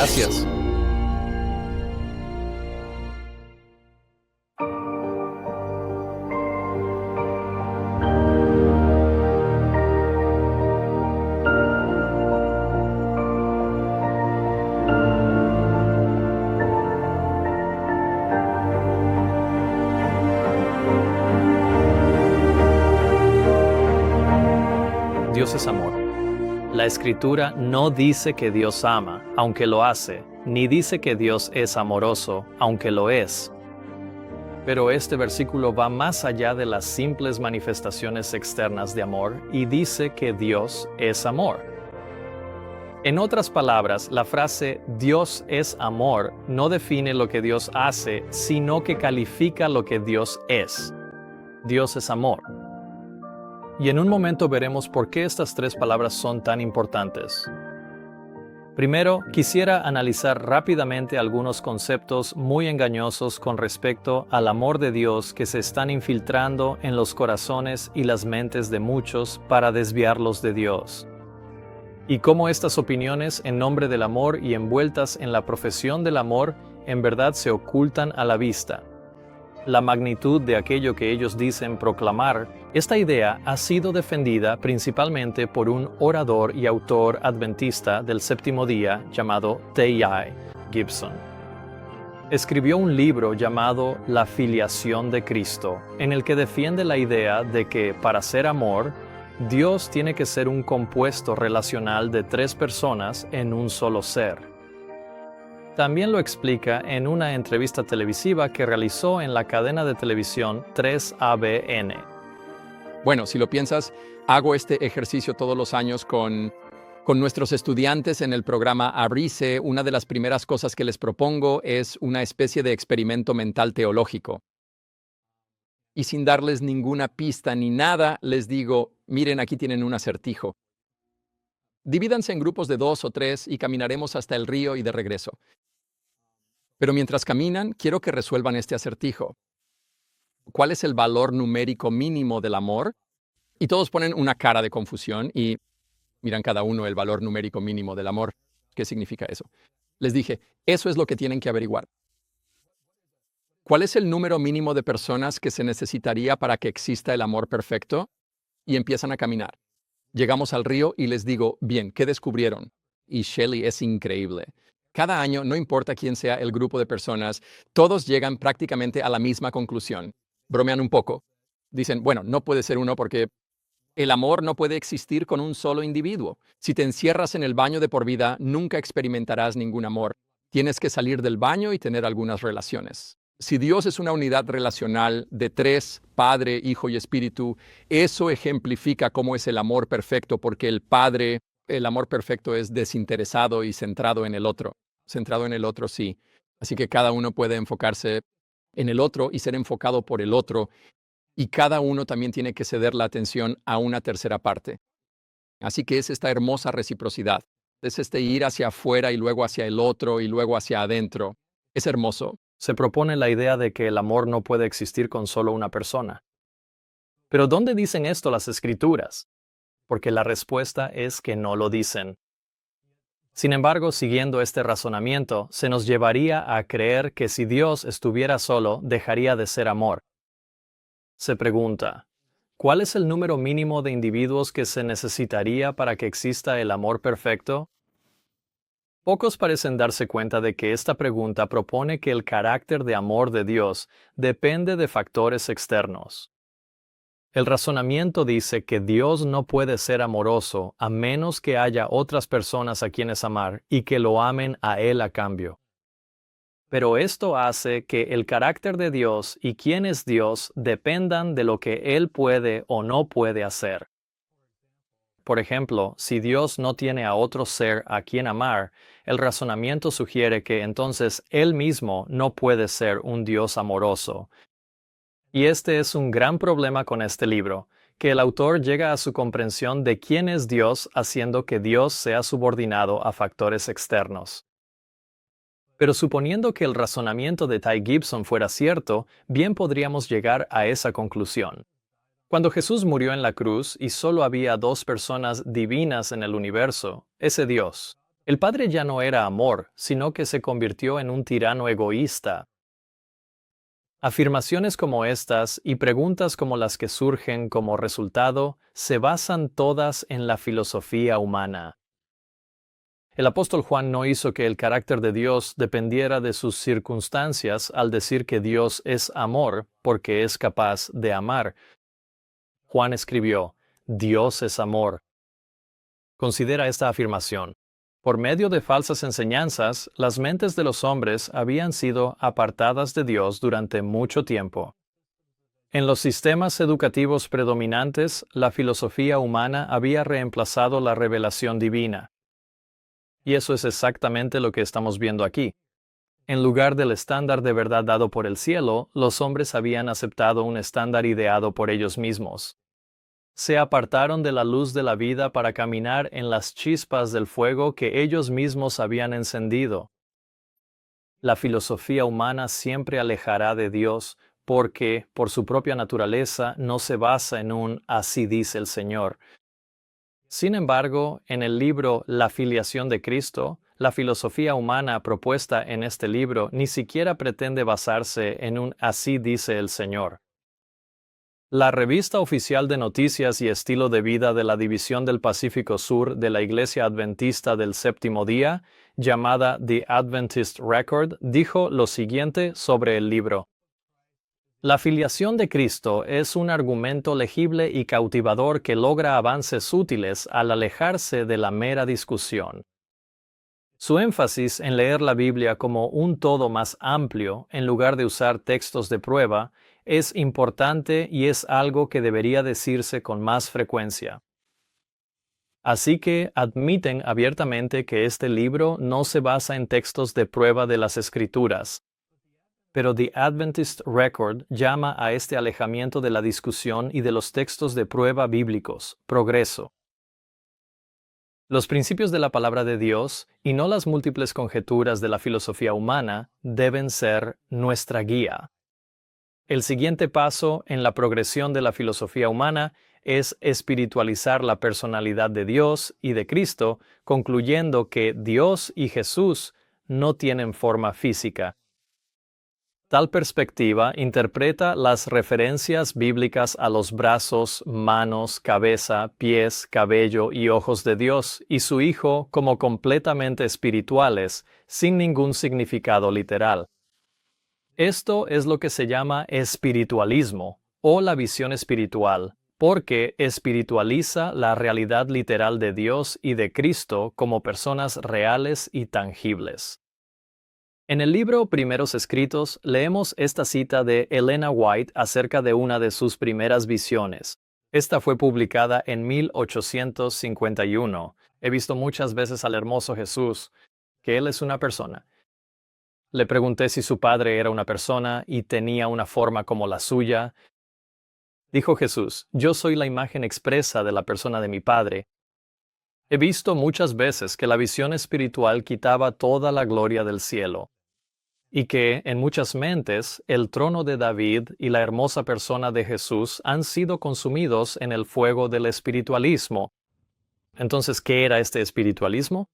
Gracias. Dios es amor. La Escritura no dice que Dios ama, aunque lo hace, ni dice que Dios es amoroso, aunque lo es. Pero este versículo va más allá de las simples manifestaciones externas de amor y dice que Dios es amor. En otras palabras, la frase Dios es amor no define lo que Dios hace, sino que califica lo que Dios es. Dios es amor. Y en un momento veremos por qué estas tres palabras son tan importantes. Primero, quisiera analizar rápidamente algunos conceptos muy engañosos con respecto al amor de Dios que se están infiltrando en los corazones y las mentes de muchos para desviarlos de Dios. Y cómo estas opiniones en nombre del amor y envueltas en la profesión del amor en verdad se ocultan a la vista. La magnitud de aquello que ellos dicen proclamar, esta idea ha sido defendida principalmente por un orador y autor adventista del séptimo día llamado T.I. Gibson. Escribió un libro llamado La filiación de Cristo, en el que defiende la idea de que para ser amor, Dios tiene que ser un compuesto relacional de tres personas en un solo ser. También lo explica en una entrevista televisiva que realizó en la cadena de televisión 3ABN. Bueno, si lo piensas, hago este ejercicio todos los años con nuestros estudiantes en el programa Abrirse. Una de las primeras cosas que les propongo es una especie de experimento mental teológico. Y sin darles ninguna pista ni nada, les digo, miren, aquí tienen un acertijo. Divídanse en grupos de 2 o 3 y caminaremos hasta el río y de regreso. Pero mientras caminan, quiero que resuelvan este acertijo. ¿Cuál es el valor numérico mínimo del amor? Y todos ponen una cara de confusión y miran cada uno el valor numérico mínimo del amor. ¿Qué significa eso? Les dije, eso es lo que tienen que averiguar. ¿Cuál es el número mínimo de personas que se necesitaría para que exista el amor perfecto? Y empiezan a caminar. Llegamos al río y les digo, bien, ¿qué descubrieron? Y Shelley es increíble. Cada año, no importa quién sea el grupo de personas, todos llegan prácticamente a la misma conclusión. Bromean un poco. Dicen, bueno, no puede ser uno porque el amor no puede existir con un solo individuo. Si te encierras en el baño de por vida, nunca experimentarás ningún amor. Tienes que salir del baño y tener algunas relaciones. Si Dios es una unidad relacional de 3, Padre, Hijo y Espíritu, eso ejemplifica cómo es el amor perfecto, porque el amor perfecto es desinteresado y centrado en el otro. Centrado en el otro, sí. Así que cada uno puede enfocarse en el otro y ser enfocado por el otro, y cada uno también tiene que ceder la atención a una tercera parte. Así que es esta hermosa reciprocidad. Es este ir hacia afuera y luego hacia el otro y luego hacia adentro. Es hermoso. Se propone la idea de que el amor no puede existir con solo una persona. Pero ¿dónde dicen esto las Escrituras? Porque la respuesta es que no lo dicen. Sin embargo, siguiendo este razonamiento, se nos llevaría a creer que si Dios estuviera solo, dejaría de ser amor. Se pregunta, ¿cuál es el número mínimo de individuos que se necesitaría para que exista el amor perfecto? Pocos parecen darse cuenta de que esta pregunta propone que el carácter de amor de Dios depende de factores externos. El razonamiento dice que Dios no puede ser amoroso a menos que haya otras personas a quienes amar y que lo amen a Él a cambio. Pero esto hace que el carácter de Dios y quién es Dios dependan de lo que Él puede o no puede hacer. Por ejemplo, si Dios no tiene a otro ser a quien amar, el razonamiento sugiere que entonces Él mismo no puede ser un Dios amoroso. Y este es un gran problema con este libro, que el autor llega a su comprensión de quién es Dios haciendo que Dios sea subordinado a factores externos. Pero suponiendo que el razonamiento de Ty Gibson fuera cierto, bien podríamos llegar a esa conclusión. Cuando Jesús murió en la cruz y solo había 2 personas divinas en el universo, ese Dios, El padre ya no era amor, sino que se convirtió en un tirano egoísta. Afirmaciones como estas y preguntas como las que surgen como resultado se basan todas en la filosofía humana. El apóstol Juan no hizo que el carácter de Dios dependiera de sus circunstancias al decir que Dios es amor porque es capaz de amar. Juan escribió, Dios es amor. Considera esta afirmación. Por medio de falsas enseñanzas, las mentes de los hombres habían sido apartadas de Dios durante mucho tiempo. En los sistemas educativos predominantes, la filosofía humana había reemplazado la revelación divina. Y eso es exactamente lo que estamos viendo aquí. En lugar del estándar de verdad dado por el cielo, los hombres habían aceptado un estándar ideado por ellos mismos. Se apartaron de la luz de la vida para caminar en las chispas del fuego que ellos mismos habían encendido. La filosofía humana siempre alejará de Dios porque, por su propia naturaleza, no se basa en un así dice el Señor. Sin embargo, en el libro La filiación de Cristo, la filosofía humana propuesta en este libro ni siquiera pretende basarse en un así dice el Señor. La revista oficial de noticias y estilo de vida de la División del Pacífico Sur de la Iglesia Adventista del Séptimo Día, llamada The Adventist Record, dijo lo siguiente sobre el libro. La filiación de Cristo es un argumento legible y cautivador que logra avances útiles al alejarse de la mera discusión. Su énfasis en leer la Biblia como un todo más amplio, en lugar de usar textos de prueba, es importante y es algo que debería decirse con más frecuencia. Así que admiten abiertamente que este libro no se basa en textos de prueba de las Escrituras. Pero The Adventist Record llama a este alejamiento de la discusión y de los textos de prueba bíblicos, progreso. Los principios de la palabra de Dios, y no las múltiples conjeturas de la filosofía humana, deben ser nuestra guía. El siguiente paso en la progresión de la filosofía humana es espiritualizar la personalidad de Dios y de Cristo, concluyendo que Dios y Jesús no tienen forma física. Tal perspectiva interpreta las referencias bíblicas a los brazos, manos, cabeza, pies, cabello y ojos de Dios y su Hijo como completamente espirituales, sin ningún significado literal. Esto es lo que se llama espiritualismo, o la visión espiritual, porque espiritualiza la realidad literal de Dios y de Cristo como personas reales y tangibles. En el libro Primeros Escritos leemos esta cita de Elena White acerca de una de sus primeras visiones. Esta fue publicada en 1851. He visto muchas veces al hermoso Jesús, que Él es una persona. Le pregunté si su padre era una persona y tenía una forma como la suya. Dijo Jesús, yo soy la imagen expresa de la persona de mi Padre. He visto muchas veces que la visión espiritual quitaba toda la gloria del cielo, y que, en muchas mentes, el trono de David y la hermosa persona de Jesús han sido consumidos en el fuego del espiritualismo. Entonces, ¿qué era este espiritualismo?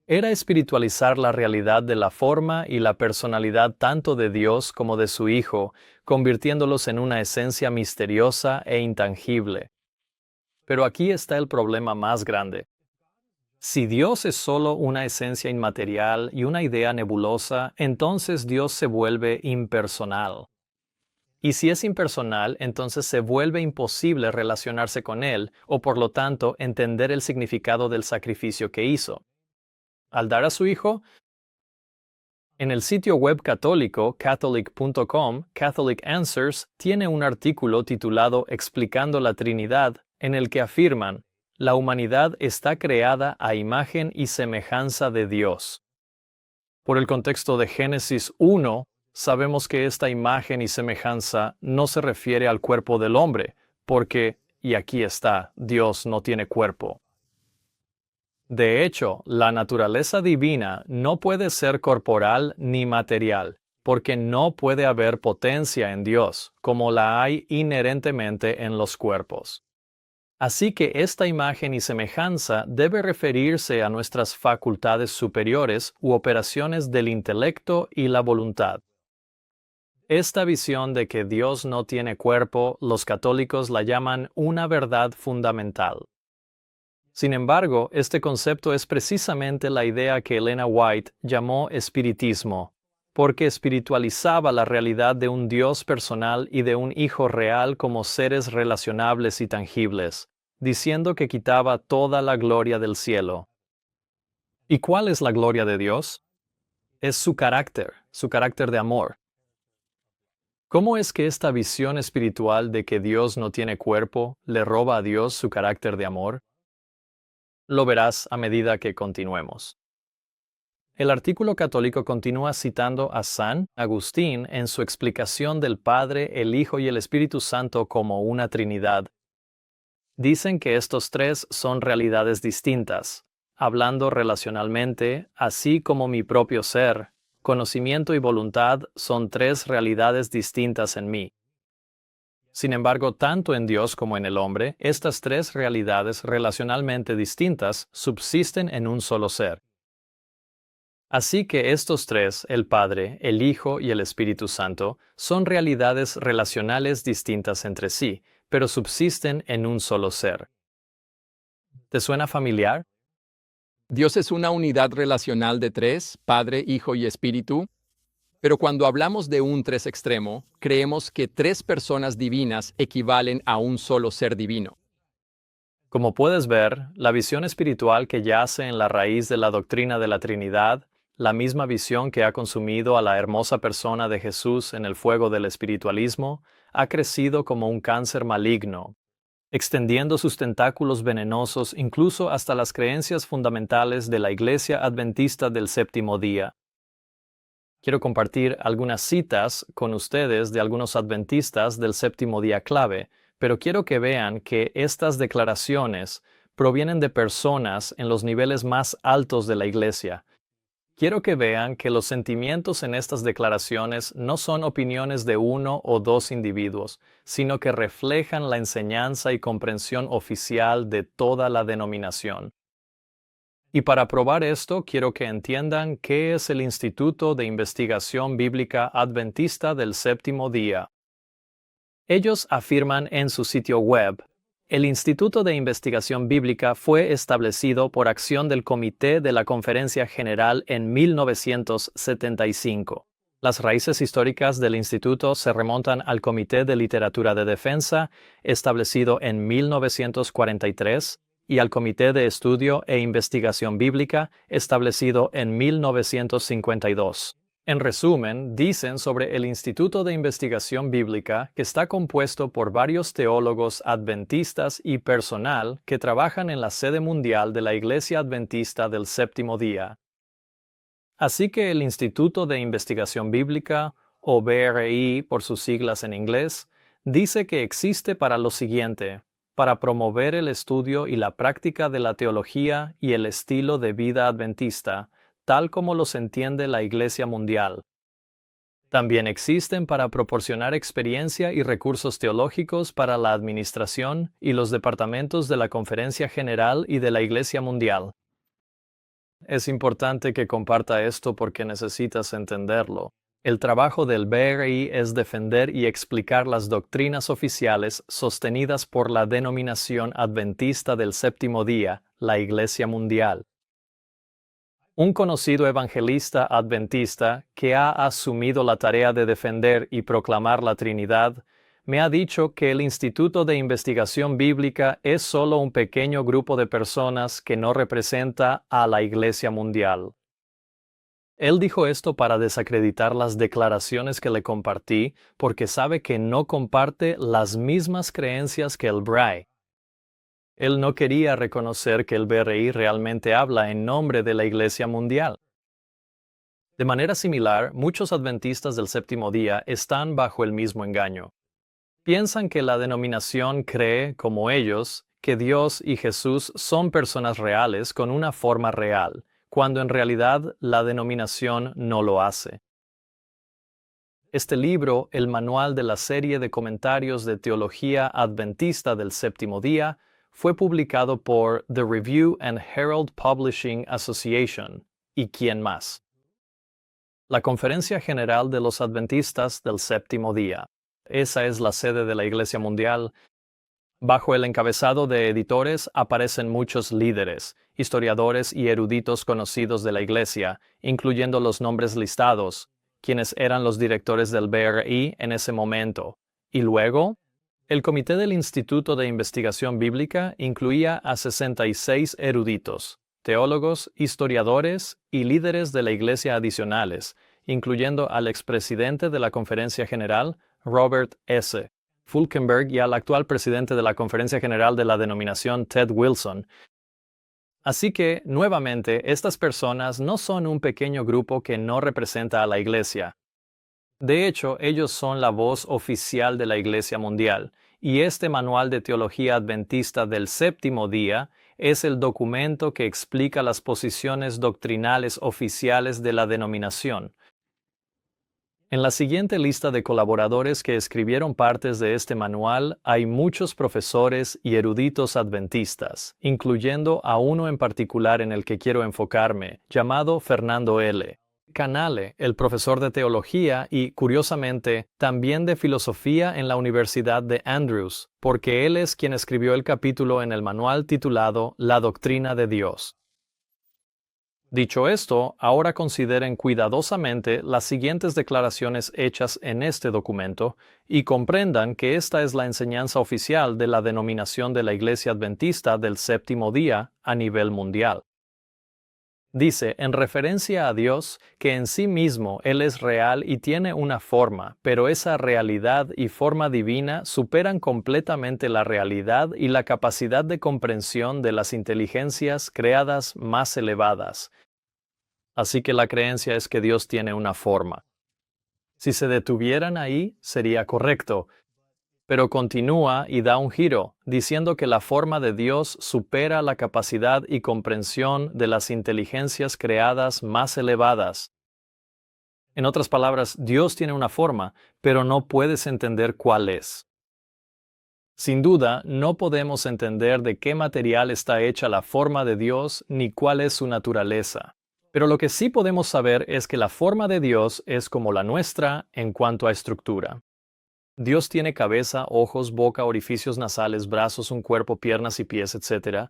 Era espiritualizar la realidad de la forma y la personalidad tanto de Dios como de su Hijo, convirtiéndolos en una esencia misteriosa e intangible. Pero aquí está el problema más grande. Si Dios es solo una esencia inmaterial y una idea nebulosa, entonces Dios se vuelve impersonal. Y si es impersonal, entonces se vuelve imposible relacionarse con Él, o por lo tanto entender el significado del sacrificio que hizo. Al dar a su Hijo, en el sitio web católico catholic.com, Catholic Answers tiene un artículo titulado Explicando la Trinidad, en el que afirman, la humanidad está creada a imagen y semejanza de Dios. Por el contexto de Génesis 1, sabemos que esta imagen y semejanza no se refiere al cuerpo del hombre, porque, y aquí está, Dios no tiene cuerpo. De hecho, la naturaleza divina no puede ser corporal ni material, porque no puede haber potencia en Dios, como la hay inherentemente en los cuerpos. Así que esta imagen y semejanza debe referirse a nuestras facultades superiores u operaciones del intelecto y la voluntad. Esta visión de que Dios no tiene cuerpo, los católicos la llaman una verdad fundamental. Sin embargo, este concepto es precisamente la idea que Elena White llamó espiritismo, porque espiritualizaba la realidad de un Dios personal y de un Hijo real como seres relacionables y tangibles, diciendo que quitaba toda la gloria del cielo. ¿Y cuál es la gloria de Dios? Es su carácter de amor. ¿Cómo es que esta visión espiritual de que Dios no tiene cuerpo le roba a Dios su carácter de amor? Lo verás a medida que continuemos. El artículo católico continúa citando a San Agustín en su explicación del Padre, el Hijo y el Espíritu Santo como una Trinidad. Dicen que estos tres son realidades distintas, hablando relacionalmente, así como mi propio ser, conocimiento y voluntad son tres realidades distintas en mí. Sin embargo, tanto en Dios como en el hombre, estas tres realidades relacionalmente distintas subsisten en un solo ser. Así que estos tres, el Padre, el Hijo y el Espíritu Santo, son realidades relacionales distintas entre sí, pero subsisten en un solo ser. ¿Te suena familiar? Dios es una unidad relacional de tres, Padre, Hijo y Espíritu, pero cuando hablamos de un tres extremo, creemos que tres personas divinas equivalen a un solo ser divino. Como puedes ver, la visión espiritual que yace en la raíz de la doctrina de la Trinidad, la misma visión que ha consumido a la hermosa persona de Jesús en el fuego del espiritualismo, ha crecido como un cáncer maligno, extendiendo sus tentáculos venenosos incluso hasta las creencias fundamentales de la Iglesia Adventista del Séptimo Día. Quiero compartir algunas citas con ustedes de algunos adventistas del Séptimo Día clave, pero quiero que vean que estas declaraciones provienen de personas en los niveles más altos de la Iglesia. Quiero que vean que los sentimientos en estas declaraciones no son opiniones de uno o dos individuos, sino que reflejan la enseñanza y comprensión oficial de toda la denominación. Y para probar esto, quiero que entiendan qué es el Instituto de Investigación Bíblica Adventista del Séptimo Día. Ellos afirman en su sitio web: el Instituto de Investigación Bíblica fue establecido por acción del Comité de la Conferencia General en 1975. Las raíces históricas del instituto se remontan al Comité de Literatura de Defensa, establecido en 1943, y al Comité de Estudio e Investigación Bíblica, establecido en 1952. En resumen, dicen sobre el Instituto de Investigación Bíblica que está compuesto por varios teólogos adventistas y personal que trabajan en la sede mundial de la Iglesia Adventista del Séptimo Día. Así que el Instituto de Investigación Bíblica, o BRI por sus siglas en inglés, dice que existe para lo siguiente: para promover el estudio y la práctica de la teología y el estilo de vida adventista, tal como los entiende la Iglesia Mundial. También existen para proporcionar experiencia y recursos teológicos para la administración y los departamentos de la Conferencia General y de la Iglesia Mundial. Es importante que comparta esto porque necesitas entenderlo. El trabajo del BRI es defender y explicar las doctrinas oficiales sostenidas por la denominación adventista del Séptimo Día, la Iglesia Mundial. Un conocido evangelista adventista que ha asumido la tarea de defender y proclamar la Trinidad me ha dicho que el Instituto de Investigación Bíblica es solo un pequeño grupo de personas que no representa a la Iglesia Mundial. Él dijo esto para desacreditar las declaraciones que le compartí porque sabe que no comparte las mismas creencias que el BRI. Él no quería reconocer que el BRI realmente habla en nombre de la Iglesia Mundial. De manera similar, muchos adventistas del Séptimo Día están bajo el mismo engaño. Piensan que la denominación cree, como ellos, que Dios y Jesús son personas reales con una forma real, cuando en realidad la denominación no lo hace. Este libro, el manual de la serie de comentarios de teología adventista del Séptimo Día, fue publicado por The Review and Herald Publishing Association. ¿Y quién más? La Conferencia General de los Adventistas del Séptimo Día. Esa es la sede de la Iglesia Mundial. Bajo el encabezado de editores aparecen muchos líderes, historiadores y eruditos conocidos de la Iglesia, incluyendo los nombres listados, quienes eran los directores del BRI en ese momento. Y luego, el Comité del Instituto de Investigación Bíblica incluía a 66 eruditos, teólogos, historiadores y líderes de la Iglesia adicionales, incluyendo al expresidente de la Conferencia General, Robert S. Fulkenberg, y al actual presidente de la Conferencia General de la denominación, Ted Wilson. Así que, nuevamente, estas personas no son un pequeño grupo que no representa a la Iglesia. De hecho, ellos son la voz oficial de la Iglesia Mundial, y este manual de teología adventista del séptimo día es el documento que explica las posiciones doctrinales oficiales de la denominación. En la siguiente lista de colaboradores que escribieron partes de este manual hay muchos profesores y eruditos adventistas, incluyendo a uno en particular en el que quiero enfocarme, llamado Fernando L. Canale, el profesor de teología y, curiosamente, también de filosofía en la Universidad de Andrews, porque él es quien escribió el capítulo en el manual titulado La doctrina de Dios. Dicho esto, ahora consideren cuidadosamente las siguientes declaraciones hechas en este documento y comprendan que esta es la enseñanza oficial de la denominación de la Iglesia Adventista del Séptimo Día a nivel mundial. Dice, en referencia a Dios, que en sí mismo Él es real y tiene una forma, pero esa realidad y forma divina superan completamente la realidad y la capacidad de comprensión de las inteligencias creadas más elevadas. Así que la creencia es que Dios tiene una forma. Si se detuvieran ahí, sería correcto. Pero continúa y da un giro, diciendo que la forma de Dios supera la capacidad y comprensión de las inteligencias creadas más elevadas. En otras palabras, Dios tiene una forma, pero no puedes entender cuál es. Sin duda, no podemos entender de qué material está hecha la forma de Dios ni cuál es su naturaleza. Pero lo que sí podemos saber es que la forma de Dios es como la nuestra en cuanto a estructura. Dios tiene cabeza, ojos, boca, orificios nasales, brazos, un cuerpo, piernas y pies, etc.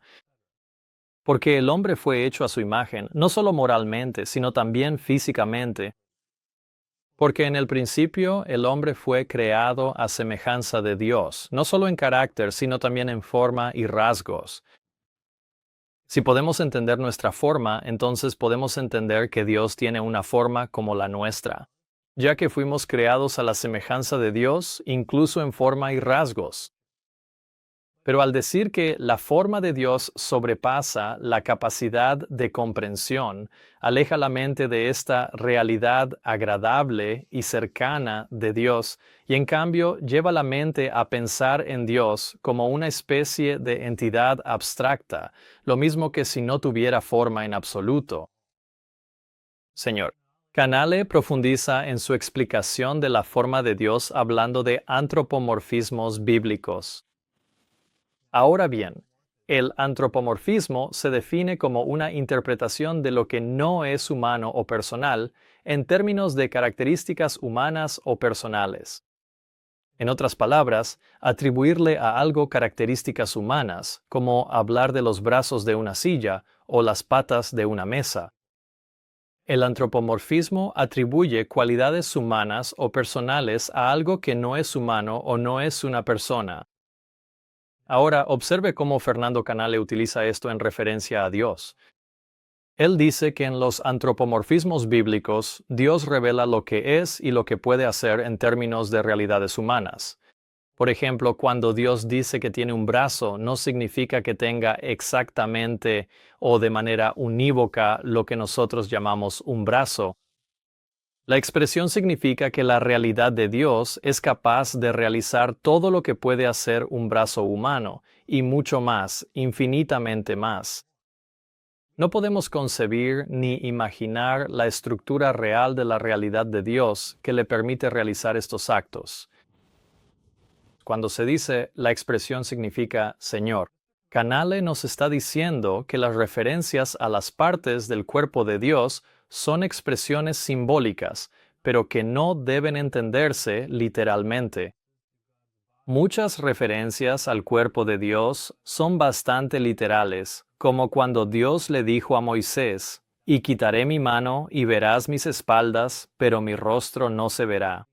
Porque el hombre fue hecho a su imagen, no solo moralmente, sino también físicamente. Porque en el principio el hombre fue creado a semejanza de Dios, no solo en carácter, sino también en forma y rasgos. Si podemos entender nuestra forma, entonces podemos entender que Dios tiene una forma como la nuestra, ya que fuimos creados a la semejanza de Dios, incluso en forma y rasgos. Pero al decir que la forma de Dios sobrepasa la capacidad de comprensión, aleja la mente de esta realidad agradable y cercana de Dios, y en cambio lleva la mente a pensar en Dios como una especie de entidad abstracta, lo mismo que si no tuviera forma en absoluto. Señor, Canale profundiza en su explicación de la forma de Dios hablando de antropomorfismos bíblicos. Ahora bien, el antropomorfismo se define como una interpretación de lo que no es humano o personal en términos de características humanas o personales. En otras palabras, atribuirle a algo características humanas, como hablar de los brazos de una silla o las patas de una mesa. El antropomorfismo atribuye cualidades humanas o personales a algo que no es humano o no es una persona. Ahora, observe cómo Fernando Canale utiliza esto en referencia a Dios. Él dice que en los antropomorfismos bíblicos, Dios revela lo que es y lo que puede hacer en términos de realidades humanas. Por ejemplo, cuando Dios dice que tiene un brazo, no significa que tenga exactamente o de manera unívoca lo que nosotros llamamos un brazo. La expresión significa que la realidad de Dios es capaz de realizar todo lo que puede hacer un brazo humano, y mucho más, infinitamente más. No podemos concebir ni imaginar la estructura real de la realidad de Dios que le permite realizar estos actos. Cuando se dice, la expresión significa Señor. Canale nos está diciendo que las referencias a las partes del cuerpo de Dios son expresiones simbólicas, pero que no deben entenderse literalmente. Muchas referencias al cuerpo de Dios son bastante literales, como cuando Dios le dijo a Moisés, «Y quitaré mi mano y verás mis espaldas, pero mi rostro no se verá».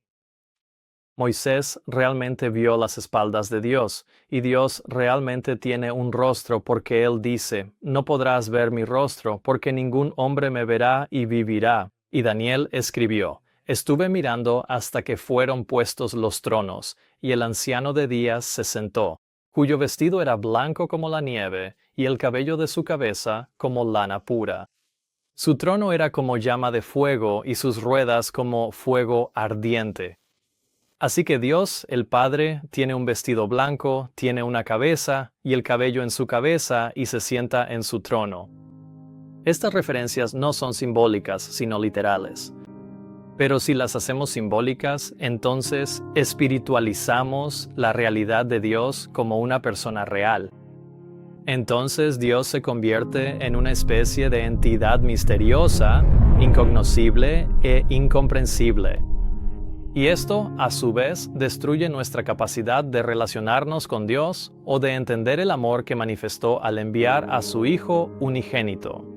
Moisés realmente vio las espaldas de Dios, y Dios realmente tiene un rostro porque Él dice, «No podrás ver mi rostro, porque ningún hombre me verá y vivirá». Y Daniel escribió, «Estuve mirando hasta que fueron puestos los tronos, y el anciano de días se sentó, cuyo vestido era blanco como la nieve, y el cabello de su cabeza como lana pura. Su trono era como llama de fuego, y sus ruedas como fuego ardiente». Así que Dios, el Padre, tiene un vestido blanco, tiene una cabeza, y el cabello en su cabeza, y se sienta en su trono. Estas referencias no son simbólicas, sino literales. Pero si las hacemos simbólicas, entonces espiritualizamos la realidad de Dios como una persona real. Entonces Dios se convierte en una especie de entidad misteriosa, incognoscible e incomprensible. Y esto, a su vez, destruye nuestra capacidad de relacionarnos con Dios o de entender el amor que manifestó al enviar a su Hijo unigénito.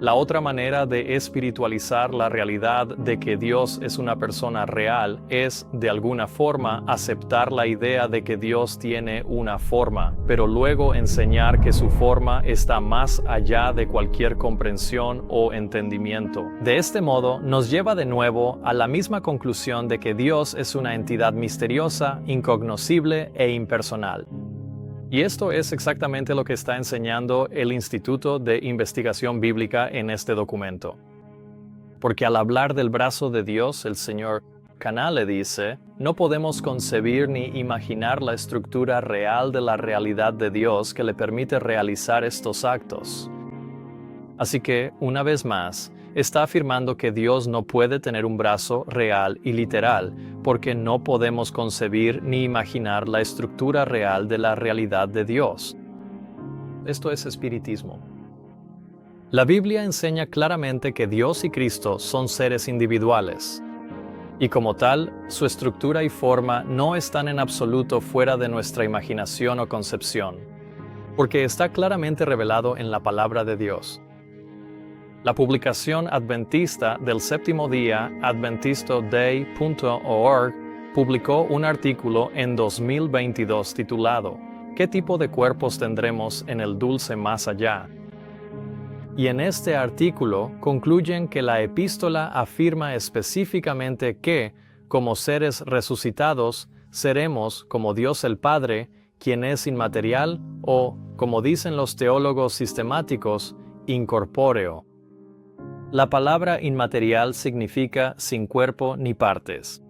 La otra manera de espiritualizar la realidad de que Dios es una persona real es, de alguna forma, aceptar la idea de que Dios tiene una forma, pero luego enseñar que su forma está más allá de cualquier comprensión o entendimiento. De este modo, nos lleva de nuevo a la misma conclusión de que Dios es una entidad misteriosa, incognoscible e impersonal. Y esto es exactamente lo que está enseñando el Instituto de Investigación Bíblica en este documento. Porque al hablar del brazo de Dios, el señor Canale dice, no podemos concebir ni imaginar la estructura real de la realidad de Dios que le permite realizar estos actos. Así que, una vez más, está afirmando que Dios no puede tener un brazo real y literal, porque no podemos concebir ni imaginar la estructura real de la realidad de Dios. Esto es espiritismo. La Biblia enseña claramente que Dios y Cristo son seres individuales, y como tal, su estructura y forma no están en absoluto fuera de nuestra imaginación o concepción, porque está claramente revelado en la palabra de Dios. La publicación adventista del séptimo día, adventistoday.org, publicó un artículo en 2022 titulado ¿Qué tipo de cuerpos tendremos en el dulce más allá? Y en este artículo concluyen que la epístola afirma específicamente que, como seres resucitados, seremos como Dios el Padre, quien es inmaterial, o, como dicen los teólogos sistemáticos, incorpóreo. La palabra inmaterial significa sin cuerpo ni partes.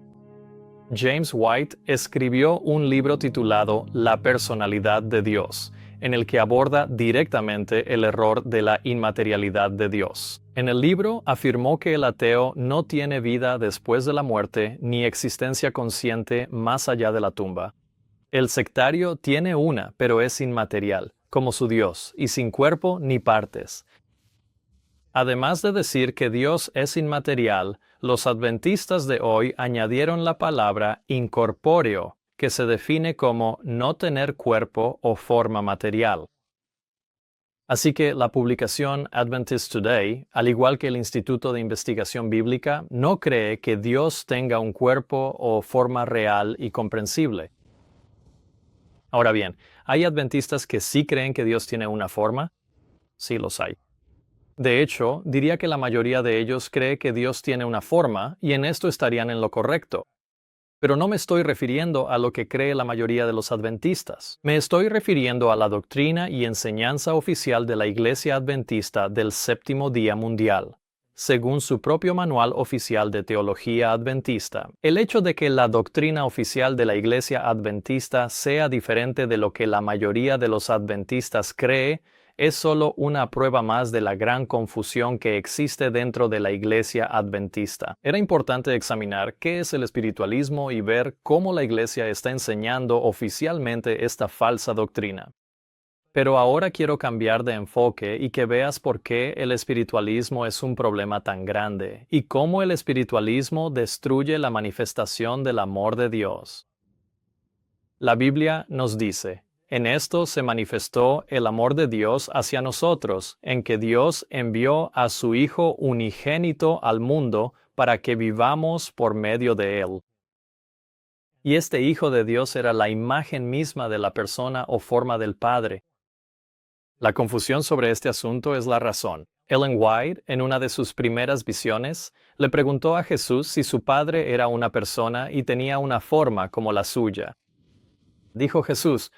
James White escribió un libro titulado La personalidad de Dios, en el que aborda directamente el error de la inmaterialidad de Dios. En el libro afirmó que el ateo no tiene vida después de la muerte ni existencia consciente más allá de la tumba. El sectario tiene una, pero es inmaterial, como su Dios, y sin cuerpo ni partes. Además de decir que Dios es inmaterial, los adventistas de hoy añadieron la palabra incorpóreo, que se define como no tener cuerpo o forma material. Así que la publicación Adventist Today, al igual que el Instituto de Investigación Bíblica, no cree que Dios tenga un cuerpo o forma real y comprensible. Ahora bien, ¿hay adventistas que sí creen que Dios tiene una forma? Sí los hay. De hecho, diría que la mayoría de ellos cree que Dios tiene una forma, y en esto estarían en lo correcto. Pero no me estoy refiriendo a lo que cree la mayoría de los adventistas. Me estoy refiriendo a la doctrina y enseñanza oficial de la Iglesia Adventista del Séptimo Día Mundial. Según su propio manual oficial de teología adventista, el hecho de que la doctrina oficial de la Iglesia Adventista sea diferente de lo que la mayoría de los adventistas cree es solo una prueba más de la gran confusión que existe dentro de la Iglesia Adventista. Era importante examinar qué es el espiritualismo y ver cómo la Iglesia está enseñando oficialmente esta falsa doctrina. Pero ahora quiero cambiar de enfoque y que veas por qué el espiritualismo es un problema tan grande y cómo el espiritualismo destruye la manifestación del amor de Dios. La Biblia nos dice, en esto se manifestó el amor de Dios hacia nosotros, en que Dios envió a su Hijo unigénito al mundo para que vivamos por medio de Él. Y este Hijo de Dios era la imagen misma de la persona o forma del Padre. La confusión sobre este asunto es la razón. Ellen White, en una de sus primeras visiones, le preguntó a Jesús si su Padre era una persona y tenía una forma como la suya. Dijo Jesús,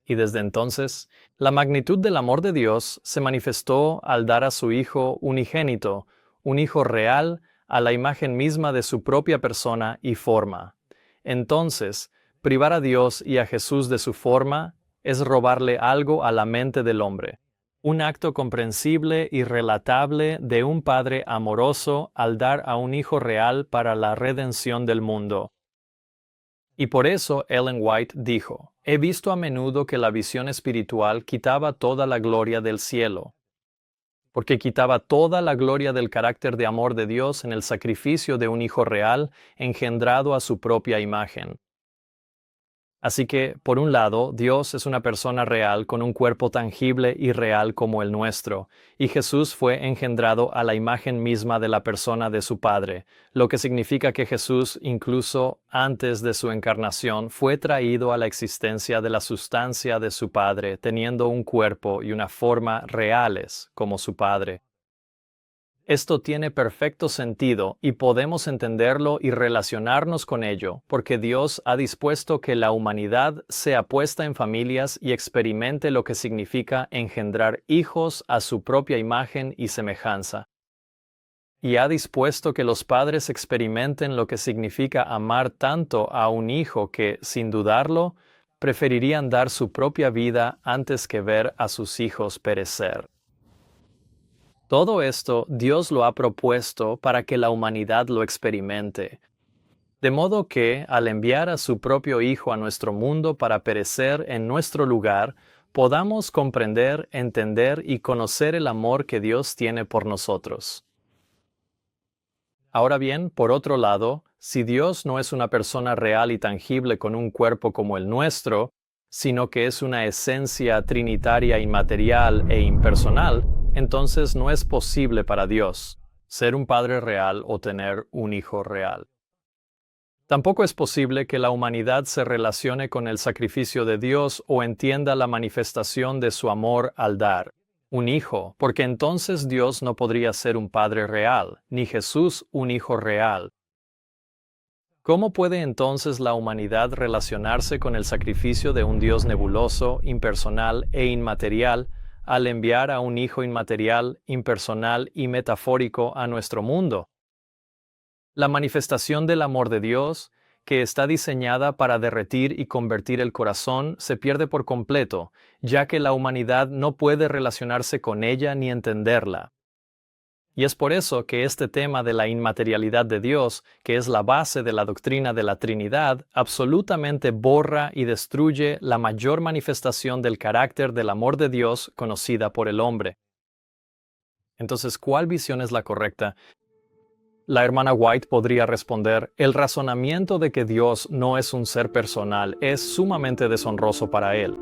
y desde entonces, la magnitud del amor de Dios se manifestó al dar a su Hijo unigénito, un Hijo real, a la imagen misma de su propia persona y forma. Entonces, privar a Dios y a Jesús de su forma es robarle algo a la mente del hombre, un acto comprensible y relatable de un Padre amoroso al dar a un Hijo real para la redención del mundo. Y por eso Ellen White dijo, he visto a menudo que la visión espiritual quitaba toda la gloria del cielo, porque quitaba toda la gloria del carácter de amor de Dios en el sacrificio de un Hijo real engendrado a su propia imagen. Así que, por un lado, Dios es una persona real con un cuerpo tangible y real como el nuestro, y Jesús fue engendrado a la imagen misma de la persona de su Padre, lo que significa que Jesús, incluso antes de su encarnación, fue traído a la existencia de la sustancia de su Padre, teniendo un cuerpo y una forma reales como su Padre. Esto tiene perfecto sentido y podemos entenderlo y relacionarnos con ello, porque Dios ha dispuesto que la humanidad sea puesta en familias y experimente lo que significa engendrar hijos a su propia imagen y semejanza. Y ha dispuesto que los padres experimenten lo que significa amar tanto a un hijo que, sin dudarlo, preferirían dar su propia vida antes que ver a sus hijos perecer. Todo esto Dios lo ha propuesto para que la humanidad lo experimente. De modo que, al enviar a su propio Hijo a nuestro mundo para perecer en nuestro lugar, podamos comprender, entender y conocer el amor que Dios tiene por nosotros. Ahora bien, por otro lado, si Dios no es una persona real y tangible con un cuerpo como el nuestro, sino que es una esencia trinitaria inmaterial e impersonal, entonces no es posible para Dios ser un Padre real o tener un Hijo real. Tampoco es posible que la humanidad se relacione con el sacrificio de Dios o entienda la manifestación de su amor al dar un hijo, porque entonces Dios no podría ser un Padre real, ni Jesús un Hijo real. ¿Cómo puede entonces la humanidad relacionarse con el sacrificio de un Dios nebuloso, impersonal e inmaterial al enviar a un Hijo inmaterial, impersonal y metafórico a nuestro mundo? La manifestación del amor de Dios, que está diseñada para derretir y convertir el corazón, se pierde por completo, ya que la humanidad no puede relacionarse con ella ni entenderla. Y es por eso que este tema de la inmaterialidad de Dios, que es la base de la doctrina de la Trinidad, absolutamente borra y destruye la mayor manifestación del carácter del amor de Dios conocida por el hombre. Entonces, ¿cuál visión es la correcta? La hermana White podría responder, el razonamiento de que Dios no es un ser personal es sumamente deshonroso para él.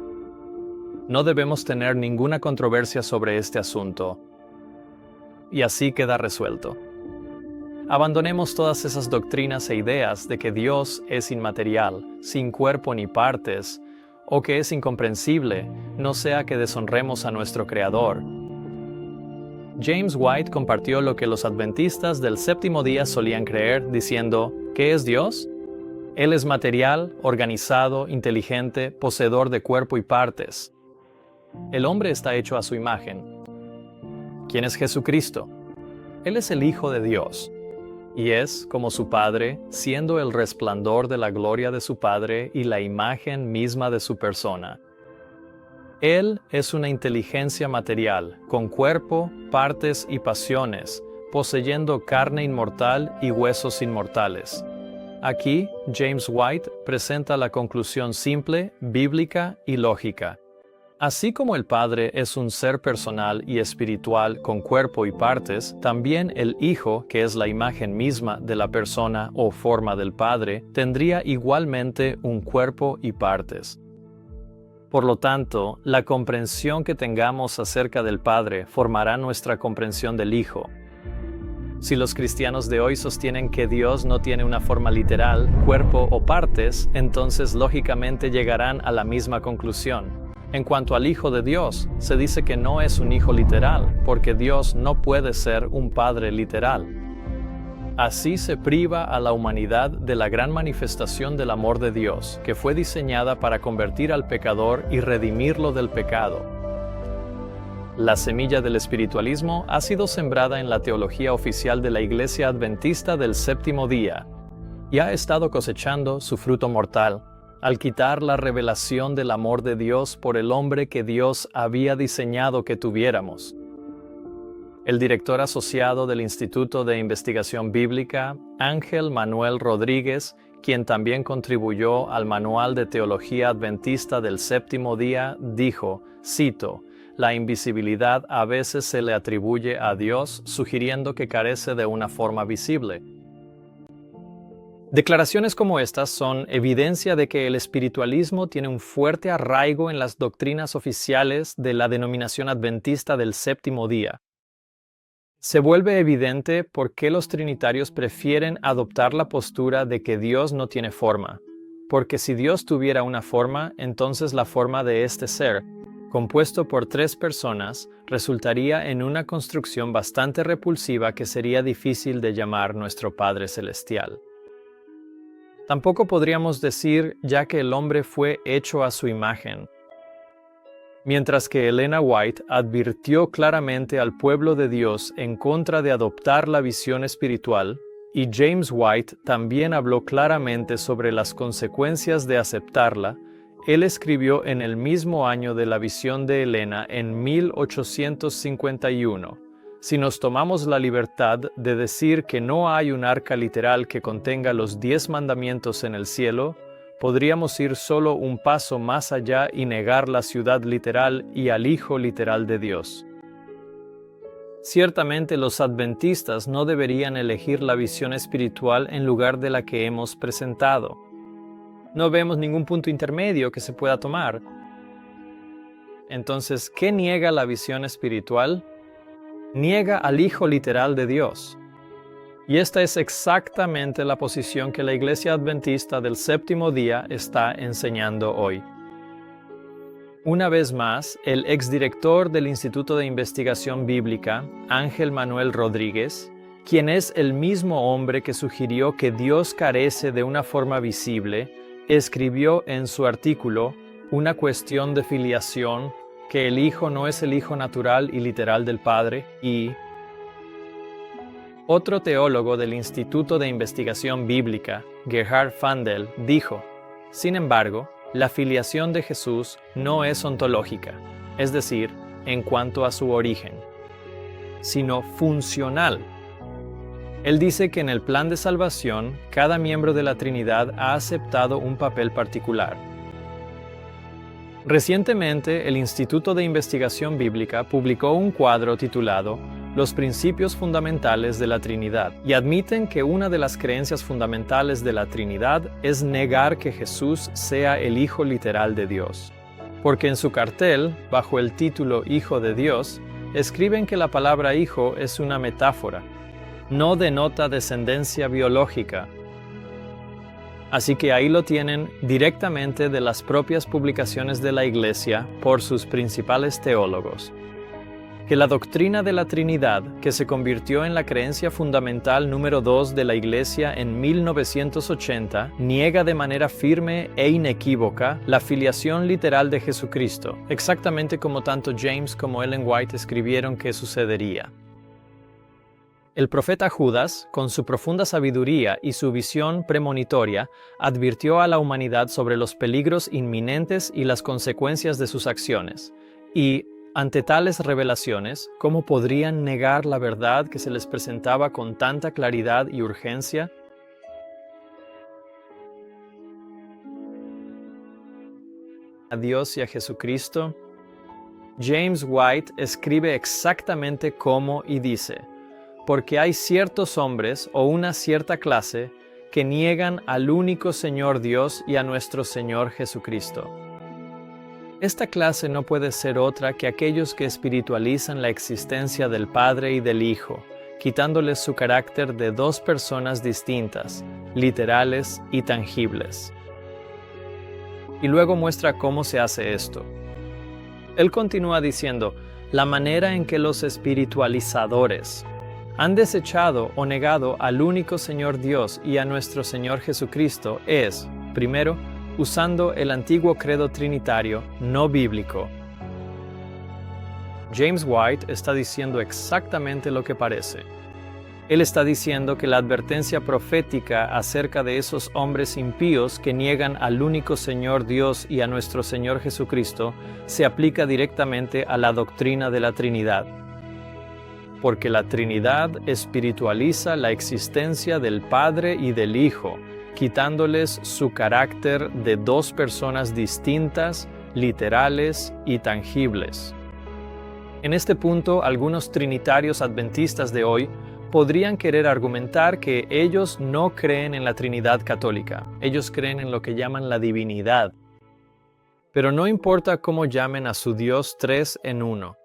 No debemos tener ninguna controversia sobre este asunto. Y así queda resuelto. Abandonemos todas esas doctrinas e ideas de que Dios es inmaterial, sin cuerpo ni partes, o que es incomprensible, no sea que deshonremos a nuestro Creador. James White compartió lo que los adventistas del séptimo día solían creer, diciendo, ¿qué es Dios? Él es material, organizado, inteligente, poseedor de cuerpo y partes. El hombre está hecho a su imagen. ¿Quién es Jesucristo? Él es el Hijo de Dios, y es, como su Padre, siendo el resplandor de la gloria de su Padre y la imagen misma de su persona. Él es una inteligencia material, con cuerpo, partes y pasiones, poseyendo carne inmortal y huesos inmortales. Aquí, James White presenta la conclusión simple, bíblica y lógica. Así como el Padre es un ser personal y espiritual con cuerpo y partes, también el Hijo, que es la imagen misma de la persona o forma del Padre, tendría igualmente un cuerpo y partes. Por lo tanto, la comprensión que tengamos acerca del Padre formará nuestra comprensión del Hijo. Si los cristianos de hoy sostienen que Dios no tiene una forma literal, cuerpo o partes, entonces lógicamente llegarán a la misma conclusión. En cuanto al Hijo de Dios, se dice que no es un hijo literal, porque Dios no puede ser un Padre literal. Así se priva a la humanidad de la gran manifestación del amor de Dios, que fue diseñada para convertir al pecador y redimirlo del pecado. La semilla del espiritualismo ha sido sembrada en la teología oficial de la Iglesia Adventista del Séptimo Día, y ha estado cosechando su fruto mortal, al quitar la revelación del amor de Dios por el hombre que Dios había diseñado que tuviéramos. El director asociado del Instituto de Investigación Bíblica, Ángel Manuel Rodríguez, quien también contribuyó al Manual de Teología Adventista del Séptimo Día, dijo, cito, «La invisibilidad a veces se le atribuye a Dios, sugiriendo que carece de una forma visible». Declaraciones como estas son evidencia de que el espiritualismo tiene un fuerte arraigo en las doctrinas oficiales de la denominación adventista del Séptimo Día. Se vuelve evidente por qué los trinitarios prefieren adoptar la postura de que Dios no tiene forma, porque si Dios tuviera una forma, entonces la forma de este ser, compuesto por tres personas, resultaría en una construcción bastante repulsiva que sería difícil de llamar nuestro Padre Celestial. Tampoco podríamos decir ya que el hombre fue hecho a su imagen. Mientras que Elena White advirtió claramente al pueblo de Dios en contra de adoptar la visión espiritual, y James White también habló claramente sobre las consecuencias de aceptarla, él escribió en el mismo año de la visión de Elena en 1851. Si nos tomamos la libertad de decir que no hay un arca literal que contenga los 10 mandamientos en el cielo, podríamos ir solo un paso más allá y negar la ciudad literal y al Hijo literal de Dios. Ciertamente los adventistas no deberían elegir la visión espiritual en lugar de la que hemos presentado. No vemos ningún punto intermedio que se pueda tomar. Entonces, ¿qué niega la visión espiritual? Niega al Hijo literal de Dios. Y esta es exactamente la posición que la Iglesia Adventista del Séptimo Día está enseñando hoy. Una vez más, el exdirector del Instituto de Investigación Bíblica, Ángel Manuel Rodríguez, quien es el mismo hombre que sugirió que Dios carece de una forma visible, escribió en su artículo Una cuestión de filiación, que el Hijo no es el Hijo natural y literal del Padre, y otro teólogo del Instituto de Investigación Bíblica, Gerhard Fandel, dijo, sin embargo, la filiación de Jesús no es ontológica, es decir, en cuanto a su origen, sino funcional. Él dice que en el plan de salvación, cada miembro de la Trinidad ha aceptado un papel particular. Recientemente, el Instituto de Investigación Bíblica publicó un cuadro titulado Los principios fundamentales de la Trinidad, y admiten que una de las creencias fundamentales de la Trinidad es negar que Jesús sea el Hijo literal de Dios. Porque en su cartel, bajo el título Hijo de Dios, escriben que la palabra hijo es una metáfora, no denota descendencia biológica. Así que ahí lo tienen directamente de las propias publicaciones de la Iglesia por sus principales teólogos. Que la doctrina de la Trinidad, que se convirtió en la creencia fundamental número 2 de la Iglesia en 1980, niega de manera firme e inequívoca la filiación literal de Jesucristo, exactamente como tanto James como Ellen White escribieron que sucedería. El profeta Judas, con su profunda sabiduría y su visión premonitoria, advirtió a la humanidad sobre los peligros inminentes y las consecuencias de sus acciones. Y, ante tales revelaciones, ¿cómo podrían negar la verdad que se les presentaba con tanta claridad y urgencia? a Dios y a Jesucristo? James White escribe exactamente cómo y dice: porque hay ciertos hombres o una cierta clase que niegan al único Señor Dios y a nuestro Señor Jesucristo. Esta clase no puede ser otra que aquellos que espiritualizan la existencia del Padre y del Hijo, quitándoles su carácter de dos personas distintas, literales y tangibles. Y luego muestra cómo se hace esto. Él continúa diciendo: la manera en que los espiritualizadores han desechado o negado al único Señor Dios y a nuestro Señor Jesucristo es, primero, usando el antiguo credo trinitario no bíblico. James White está diciendo exactamente lo que parece. Él está diciendo que la advertencia profética acerca de esos hombres impíos que niegan al único Señor Dios y a nuestro Señor Jesucristo se aplica directamente a la doctrina de la Trinidad. Porque la Trinidad espiritualiza la existencia del Padre y del Hijo, quitándoles su carácter de dos personas distintas, literales y tangibles. En este punto, algunos trinitarios adventistas de hoy podrían querer argumentar que ellos no creen en la Trinidad católica, ellos creen en lo que llaman la divinidad. Pero no importa cómo llamen a su Dios tres en uno.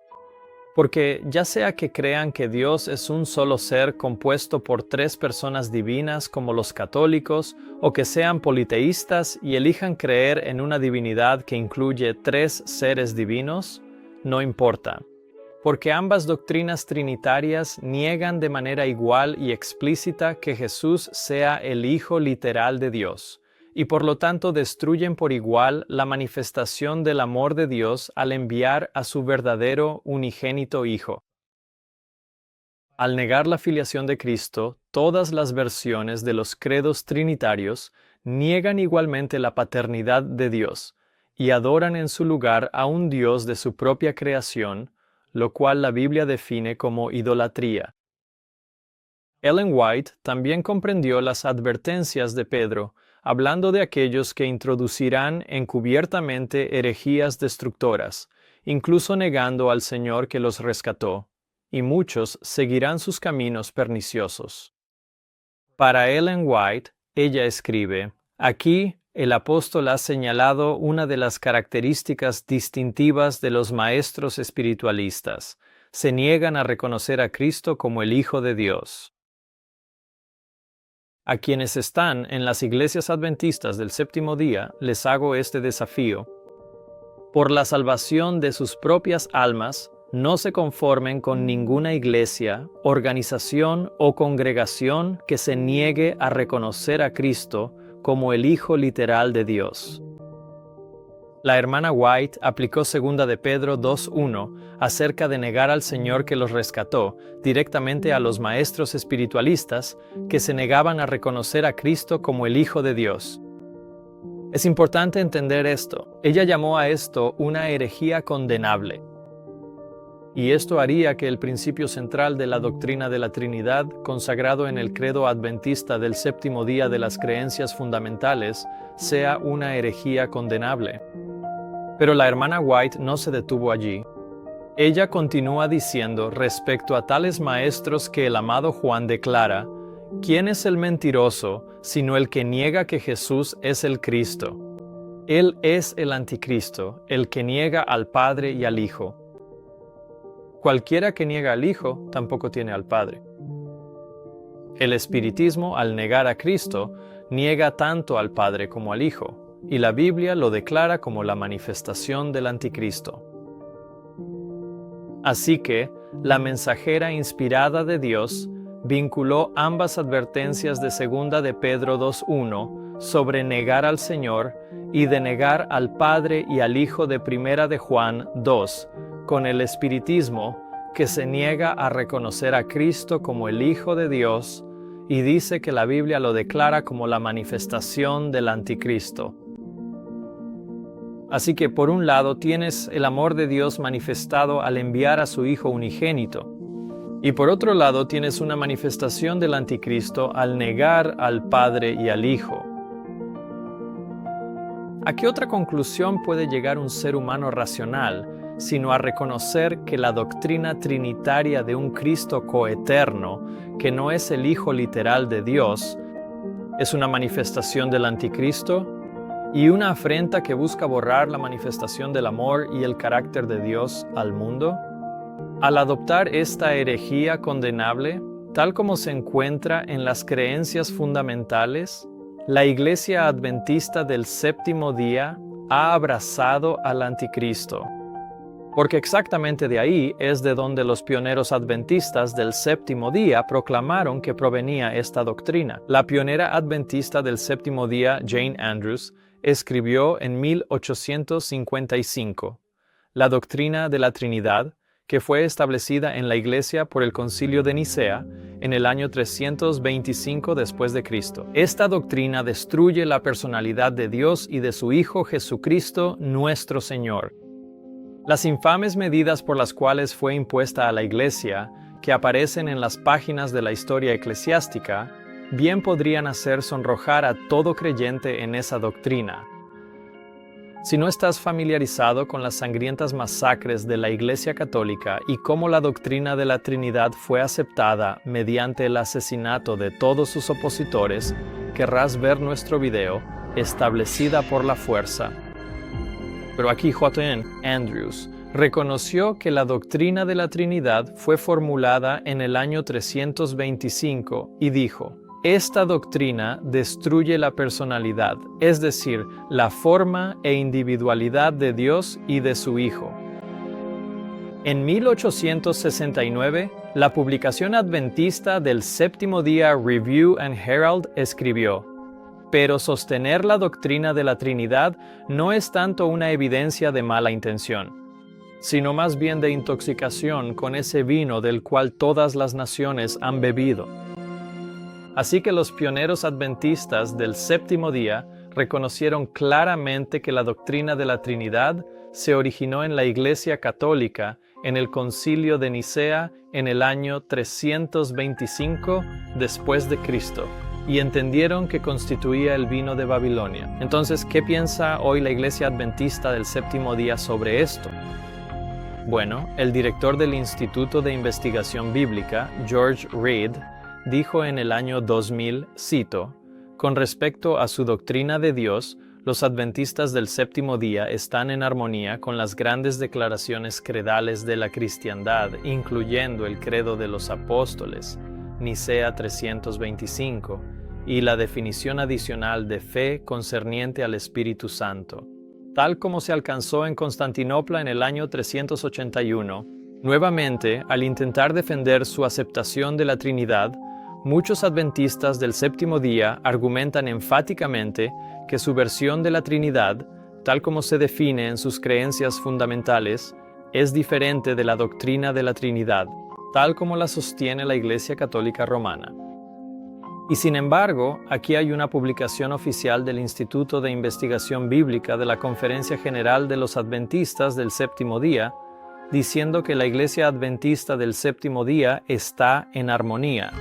Porque ya sea que crean que Dios es un solo ser compuesto por tres personas divinas como los católicos, o que sean politeístas y elijan creer en una divinidad que incluye tres seres divinos, no importa. Porque ambas doctrinas trinitarias niegan de manera igual y explícita que Jesús sea el Hijo literal de Dios, y por lo tanto destruyen por igual la manifestación del amor de Dios al enviar a su verdadero unigénito Hijo. Al negar la filiación de Cristo, todas las versiones de los credos trinitarios niegan igualmente la paternidad de Dios y adoran en su lugar a un Dios de su propia creación, lo cual la Biblia define como idolatría. Ellen White también comprendió las advertencias de Pedro, hablando de aquellos que introducirán encubiertamente herejías destructoras, incluso negando al Señor que los rescató, y muchos seguirán sus caminos perniciosos. Para Ellen White, ella escribe: aquí el apóstol ha señalado una de las características distintivas de los maestros espiritualistas. Se niegan a reconocer a Cristo como el Hijo de Dios. A quienes están en las iglesias adventistas del séptimo día, les hago este desafío. Por la salvación de sus propias almas, no se conformen con ninguna iglesia, organización o congregación que se niegue a reconocer a Cristo como el Hijo literal de Dios. La hermana White aplicó 2 de Pedro 2:1 acerca de negar al Señor que los rescató directamente a los maestros espiritualistas que se negaban a reconocer a Cristo como el Hijo de Dios. Es importante entender esto. Ella llamó a esto una herejía condenable. Y esto haría que el principio central de la doctrina de la Trinidad, consagrado en el credo adventista del séptimo día de las creencias fundamentales, sea una herejía condenable. Pero la hermana White no se detuvo allí. Ella continúa diciendo respecto a tales maestros que el amado Juan declara: ¿quién es el mentiroso, sino el que niega que Jesús es el Cristo? Él es el anticristo, el que niega al Padre y al Hijo. Cualquiera que niega al Hijo, tampoco tiene al Padre. El espiritismo, al negar a Cristo, niega tanto al Padre como al Hijo, y la Biblia lo declara como la manifestación del anticristo. Así que, la mensajera inspirada de Dios vinculó ambas advertencias de 2 de Pedro 2:1 sobre negar al Señor y de negar al Padre y al Hijo de 1 de Juan 2, con el espiritismo que se niega a reconocer a Cristo como el Hijo de Dios y dice que la Biblia lo declara como la manifestación del anticristo. Así que por un lado tienes el amor de Dios manifestado al enviar a su Hijo unigénito, y por otro lado tienes una manifestación del anticristo al negar al Padre y al Hijo. ¿A qué otra conclusión puede llegar un ser humano racional sino a reconocer que la doctrina trinitaria de un Cristo coeterno, que no es el Hijo literal de Dios, es una manifestación del anticristo y una afrenta que busca borrar la manifestación del amor y el carácter de Dios al mundo? Al adoptar esta herejía condenable, tal como se encuentra en las creencias fundamentales, la Iglesia Adventista del Séptimo Día ha abrazado al anticristo. Porque exactamente de ahí es de donde los pioneros adventistas del Séptimo Día proclamaron que provenía esta doctrina. La pionera adventista del Séptimo Día, Jane Andrews, escribió en 1855 la doctrina de la Trinidad, que fue establecida en la Iglesia por el Concilio de Nicea en el año 325 después de Cristo. Esta doctrina destruye la personalidad de Dios y de su Hijo Jesucristo, nuestro Señor. Las infames medidas por las cuales fue impuesta a la Iglesia, que aparecen en las páginas de la historia eclesiástica, bien podrían hacer sonrojar a todo creyente en esa doctrina. Si no estás familiarizado con las sangrientas masacres de la Iglesia Católica y cómo la doctrina de la Trinidad fue aceptada mediante el asesinato de todos sus opositores, querrás ver nuestro video, Establecida por la Fuerza. Pero aquí J.N. Andrews reconoció que la doctrina de la Trinidad fue formulada en el año 325 y dijo: esta doctrina destruye la personalidad, es decir, la forma e individualidad de Dios y de su Hijo. En 1869, la publicación adventista del Séptimo Día Review and Herald escribió: pero sostener la doctrina de la Trinidad no es tanto una evidencia de mala intención, sino más bien de intoxicación con ese vino del cual todas las naciones han bebido. Así que los pioneros adventistas del Séptimo Día reconocieron claramente que la doctrina de la Trinidad se originó en la Iglesia Católica en el Concilio de Nicea en el año 325 después de Cristo, y entendieron que constituía el vino de Babilonia. Entonces, ¿qué piensa hoy la Iglesia Adventista del Séptimo Día sobre esto? Bueno, el director del Instituto de Investigación Bíblica, George Reed, dijo en el año 2000, cito: con respecto a su doctrina de Dios, los adventistas del Séptimo Día están en armonía con las grandes declaraciones credales de la cristiandad, incluyendo el credo de los apóstoles, Nicea 325, y la definición adicional de fe concerniente al Espíritu Santo, tal como se alcanzó en Constantinopla en el año 381. Nuevamente, al intentar defender su aceptación de la Trinidad, muchos adventistas del Séptimo Día argumentan enfáticamente que su versión de la Trinidad, tal como se define en sus creencias fundamentales, es diferente de la doctrina de la Trinidad, tal como la sostiene la Iglesia Católica Romana. Y sin embargo, aquí hay una publicación oficial del Instituto de Investigación Bíblica de la Conferencia General de los Adventistas del Séptimo Día, diciendo que la Iglesia Adventista del Séptimo Día está en armonía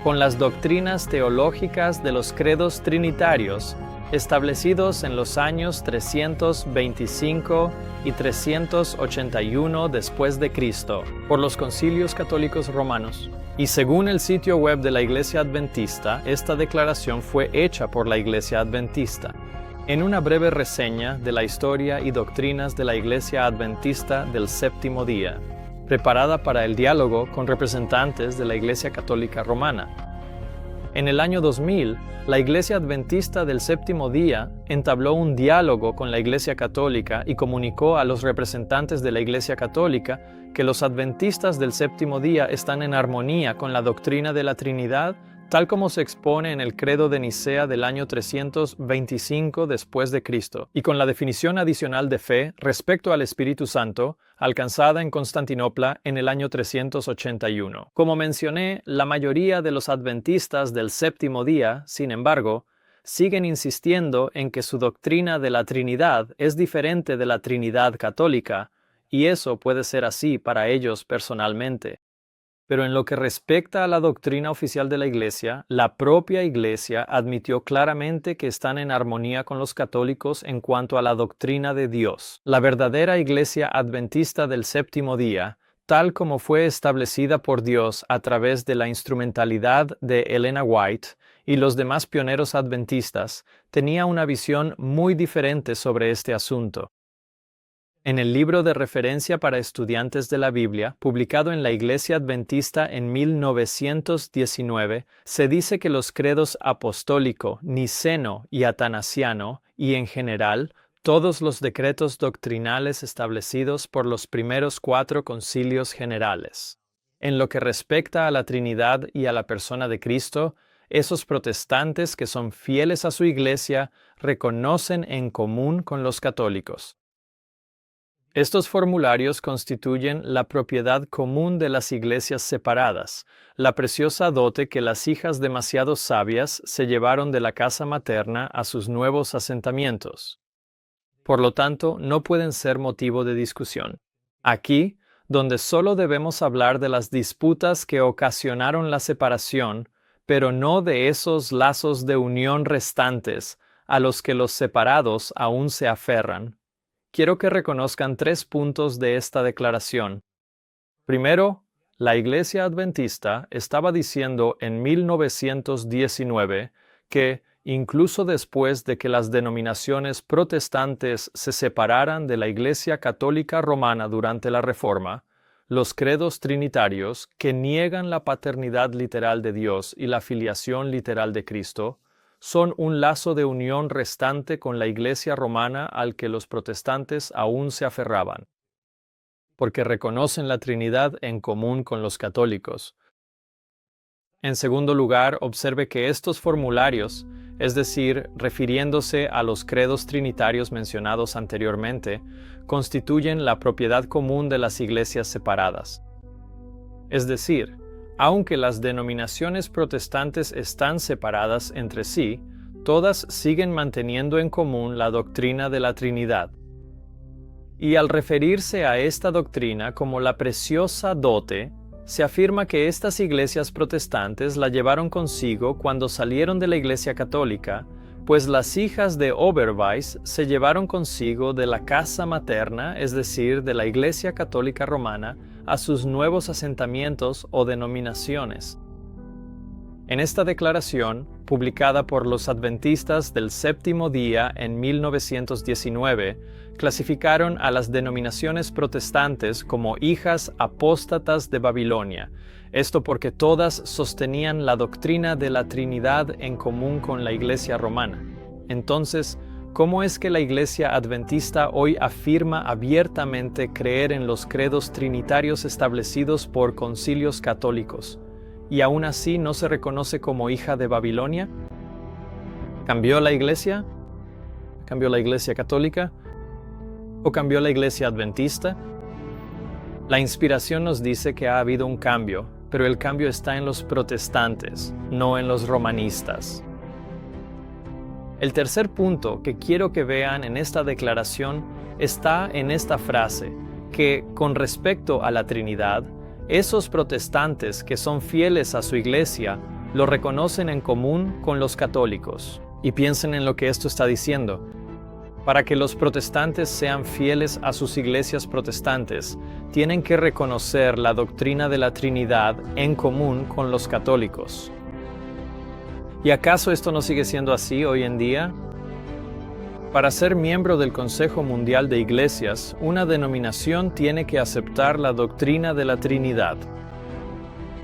con las doctrinas teológicas de los credos trinitarios establecidos en los años 325 y 381 después de Cristo por los concilios católicos romanos. Y según el sitio web de la Iglesia Adventista, esta declaración fue hecha por la Iglesia Adventista. En una breve reseña de la historia y doctrinas de la Iglesia Adventista del Séptimo Día, preparada para el diálogo con representantes de la Iglesia Católica Romana. En el año 2000, la Iglesia Adventista del Séptimo Día entabló un diálogo con la Iglesia Católica y comunicó a los representantes de la Iglesia Católica que los adventistas del Séptimo Día están en armonía con la doctrina de la Trinidad, tal como se expone en el Credo de Nicea del año 325 después de Cristo, y con la definición adicional de fe respecto al Espíritu Santo, alcanzada en Constantinopla en el año 381. Como mencioné, la mayoría de los adventistas del Séptimo Día, sin embargo, siguen insistiendo en que su doctrina de la Trinidad es diferente de la Trinidad católica, y eso puede ser así para ellos personalmente. Pero en lo que respecta a la doctrina oficial de la Iglesia, la propia Iglesia admitió claramente que están en armonía con los católicos en cuanto a la doctrina de Dios. La verdadera Iglesia Adventista del Séptimo Día, tal como fue establecida por Dios a través de la instrumentalidad de Elena White y los demás pioneros adventistas, tenía una visión muy diferente sobre este asunto. En el libro de referencia para estudiantes de la Biblia, publicado en la Iglesia Adventista en 1919, se dice que los credos apostólico, niceno y atanasiano, y en general, todos los decretos doctrinales establecidos por los primeros 4 concilios generales. En lo que respecta a la Trinidad y a la persona de Cristo, esos protestantes que son fieles a su Iglesia reconocen en común con los católicos. Estos formularios constituyen la propiedad común de las iglesias separadas, la preciosa dote que las hijas demasiado sabias se llevaron de la casa materna a sus nuevos asentamientos. Por lo tanto, no pueden ser motivo de discusión. Aquí, donde solo debemos hablar de las disputas que ocasionaron la separación, pero no de esos lazos de unión restantes a los que los separados aún se aferran, quiero que reconozcan 3 puntos de esta declaración. Primero, la Iglesia Adventista estaba diciendo en 1919 que, incluso después de que las denominaciones protestantes se separaran de la Iglesia Católica Romana durante la Reforma, los credos trinitarios, que niegan la paternidad literal de Dios y la filiación literal de Cristo, son un lazo de unión restante con la Iglesia romana al que los protestantes aún se aferraban, porque reconocen la Trinidad en común con los católicos. En segundo lugar, observe que estos formularios, es decir, refiriéndose a los credos trinitarios mencionados anteriormente, constituyen la propiedad común de las iglesias separadas. Es decir, aunque las denominaciones protestantes están separadas entre sí, todas siguen manteniendo en común la doctrina de la Trinidad. Y al referirse a esta doctrina como la preciosa dote, se afirma que estas iglesias protestantes la llevaron consigo cuando salieron de la Iglesia Católica, pues las hijas de Oberweis se llevaron consigo de la casa materna, es decir, de la Iglesia Católica Romana, a sus nuevos asentamientos o denominaciones. En esta declaración, publicada por los adventistas del Séptimo Día en 1919, clasificaron a las denominaciones protestantes como hijas apóstatas de Babilonia, esto porque todas sostenían la doctrina de la Trinidad en común con la Iglesia romana. Entonces, ¿cómo es que la Iglesia Adventista hoy afirma abiertamente creer en los credos trinitarios establecidos por concilios católicos, y aún así no se reconoce como hija de Babilonia? ¿Cambió la Iglesia? ¿Cambió la Iglesia católica? ¿O cambió la Iglesia Adventista? La inspiración nos dice que ha habido un cambio, pero el cambio está en los protestantes, no en los romanistas. El tercer punto que quiero que vean en esta declaración está en esta frase, que con respecto a la Trinidad, esos protestantes que son fieles a su iglesia lo reconocen en común con los católicos. Y piensen en lo que esto está diciendo. Para que los protestantes sean fieles a sus iglesias protestantes, tienen que reconocer la doctrina de la Trinidad en común con los católicos. ¿Y acaso esto no sigue siendo así hoy en día? Para ser miembro del Consejo Mundial de Iglesias, una denominación tiene que aceptar la doctrina de la Trinidad.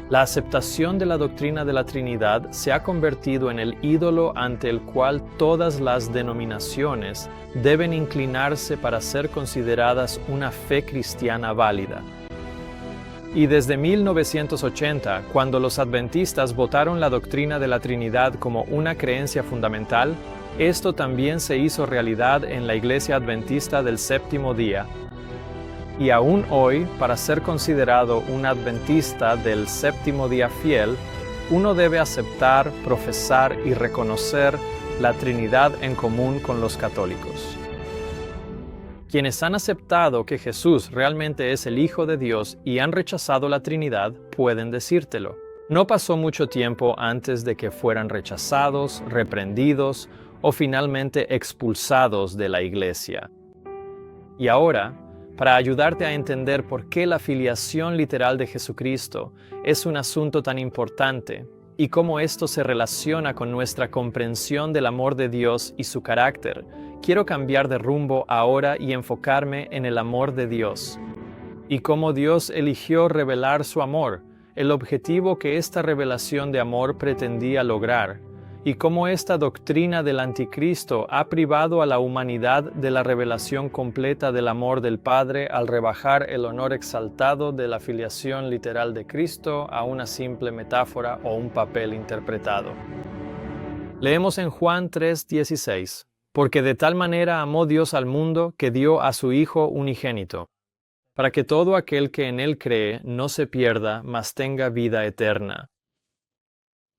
La aceptación de la doctrina de la Trinidad se ha convertido en el ídolo ante el cual todas las denominaciones deben inclinarse para ser consideradas una fe cristiana válida. Y desde 1980, cuando los adventistas votaron la doctrina de la Trinidad como una creencia fundamental, esto también se hizo realidad en la Iglesia Adventista del Séptimo Día. Y aún hoy, para ser considerado un adventista del Séptimo Día fiel, uno debe aceptar, profesar y reconocer la Trinidad en común con los católicos. Quienes han aceptado que Jesús realmente es el Hijo de Dios y han rechazado la Trinidad pueden decírtelo. No pasó mucho tiempo antes de que fueran rechazados, reprendidos o finalmente expulsados de la iglesia. Y ahora, para ayudarte a entender por qué la filiación literal de Jesucristo es un asunto tan importante y cómo esto se relaciona con nuestra comprensión del amor de Dios y su carácter, quiero cambiar de rumbo ahora y enfocarme en el amor de Dios y cómo Dios eligió revelar su amor, el objetivo que esta revelación de amor pretendía lograr, y cómo esta doctrina del anticristo ha privado a la humanidad de la revelación completa del amor del Padre al rebajar el honor exaltado de la filiación literal de Cristo a una simple metáfora o un papel interpretado. Leemos en Juan 3:16, porque de tal manera amó Dios al mundo que dio a su Hijo unigénito, para que todo aquel que en Él cree no se pierda, mas tenga vida eterna.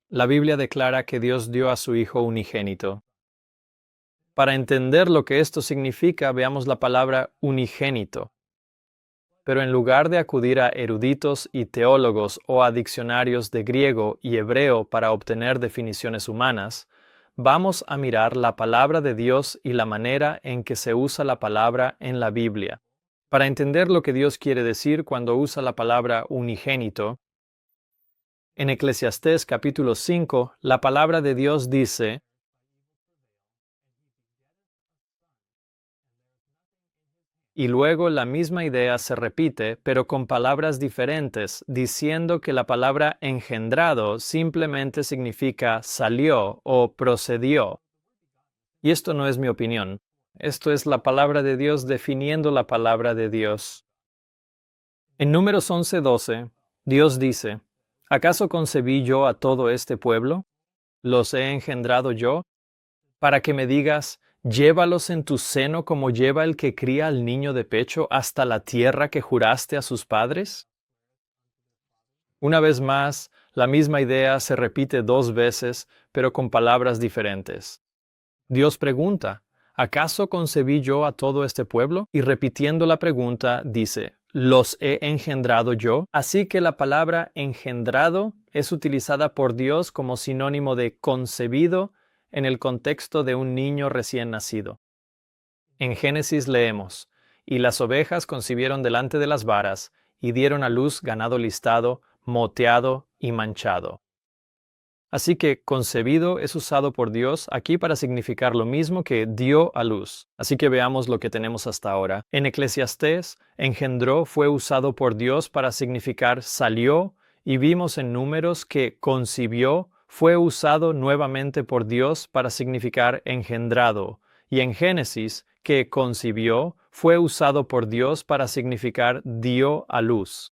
La Biblia declara que Dios dio a su Hijo unigénito. Para entender lo que esto significa, veamos la palabra unigénito. Pero en lugar de acudir a eruditos y teólogos o a diccionarios de griego y hebreo para obtener definiciones humanas, vamos a mirar la palabra de Dios y la manera en que se usa la palabra en la Biblia. Para entender lo que Dios quiere decir cuando usa la palabra unigénito, en Eclesiastés capítulo 5, la palabra de Dios dice: y luego la misma idea se repite, pero con palabras diferentes, diciendo que la palabra engendrado simplemente significa salió o procedió. Y esto no es mi opinión. Esto es la palabra de Dios definiendo la palabra de Dios. En Números 11:12, Dios dice: ¿acaso concebí yo a todo este pueblo? ¿Los he engendrado yo? Para que me digas, llévalos en tu seno como lleva el que cría al niño de pecho hasta la tierra que juraste a sus padres. Una vez más, la misma idea se repite 2 veces, pero con palabras diferentes. Dios pregunta: ¿acaso concebí yo a todo este pueblo? Y repitiendo la pregunta, dice: ¿los he engendrado yo? Así que la palabra engendrado es utilizada por Dios como sinónimo de concebido en el contexto de un niño recién nacido. En Génesis leemos: y las ovejas concibieron delante de las varas, y dieron a luz ganado listado, moteado y manchado. Así que concebido es usado por Dios aquí para significar lo mismo que dio a luz. Así que veamos lo que tenemos hasta ahora. En Eclesiastés, engendró fue usado por Dios para significar salió, y vimos en Números que concibió fue usado nuevamente por Dios para significar engendrado, y en Génesis, que concibió fue usado por Dios para significar dio a luz.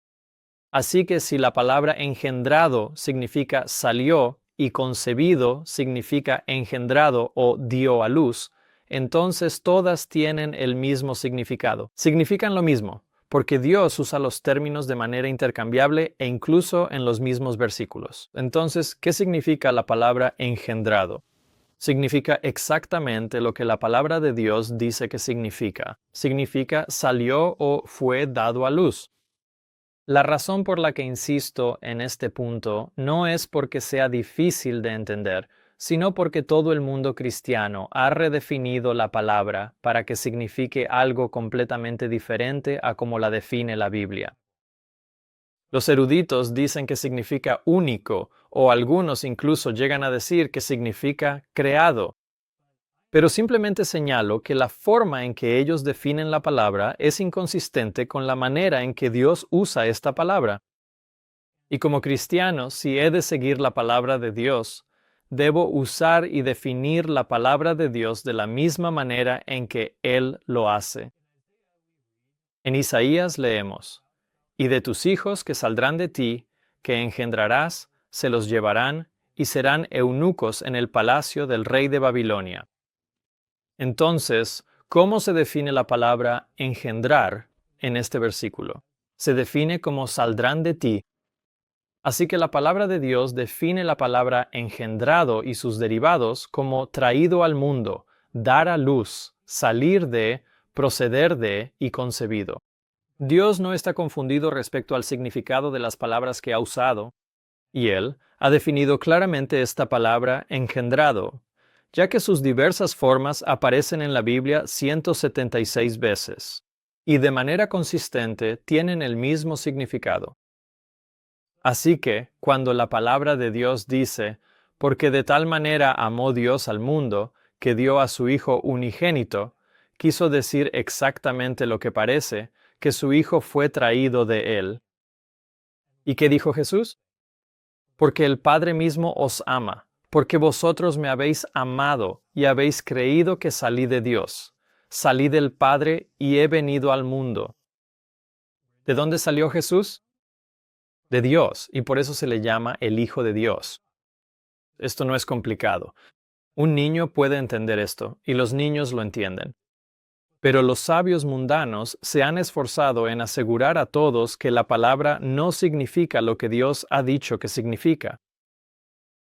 Así que si la palabra engendrado significa salió y concebido significa engendrado o dio a luz, entonces todas tienen el mismo significado. Significan lo mismo, porque Dios usa los términos de manera intercambiable e incluso en los mismos versículos. Entonces, ¿qué significa la palabra engendrado? Significa exactamente lo que la palabra de Dios dice que significa. Significa salió o fue dado a luz. La razón por la que insisto en este punto no es porque sea difícil de entender, sino porque todo el mundo cristiano ha redefinido la palabra para que signifique algo completamente diferente a como la define la Biblia. Los eruditos dicen que significa único, o algunos incluso llegan a decir que significa creado. Pero simplemente señalo que la forma en que ellos definen la palabra es inconsistente con la manera en que Dios usa esta palabra. Y como cristiano, si he de seguir la palabra de Dios, debo usar y definir la palabra de Dios de la misma manera en que Él lo hace. En Isaías leemos: y de tus hijos que saldrán de ti, que engendrarás, se los llevarán, y serán eunucos en el palacio del rey de Babilonia. Entonces, ¿cómo se define la palabra engendrar en este versículo? Se define como saldrán de ti. Así que la palabra de Dios define la palabra engendrado y sus derivados como traído al mundo, dar a luz, salir de, proceder de y concebido. Dios no está confundido respecto al significado de las palabras que ha usado, y Él ha definido claramente esta palabra engendrado, ya que sus diversas formas aparecen en la Biblia 176 veces, y de manera consistente tienen el mismo significado. Así que, cuando la palabra de Dios dice, porque de tal manera amó Dios al mundo, que dio a su Hijo unigénito, quiso decir exactamente lo que parece, que su Hijo fue traído de Él. ¿Y qué dijo Jesús? Porque el Padre mismo os ama, porque vosotros me habéis amado y habéis creído que salí de Dios. Salí del Padre y he venido al mundo. ¿De dónde salió Jesús? De Dios, y por eso se le llama el Hijo de Dios. Esto no es complicado. Un niño puede entender esto, y los niños lo entienden. Pero los sabios mundanos se han esforzado en asegurar a todos que la palabra no significa lo que Dios ha dicho que significa.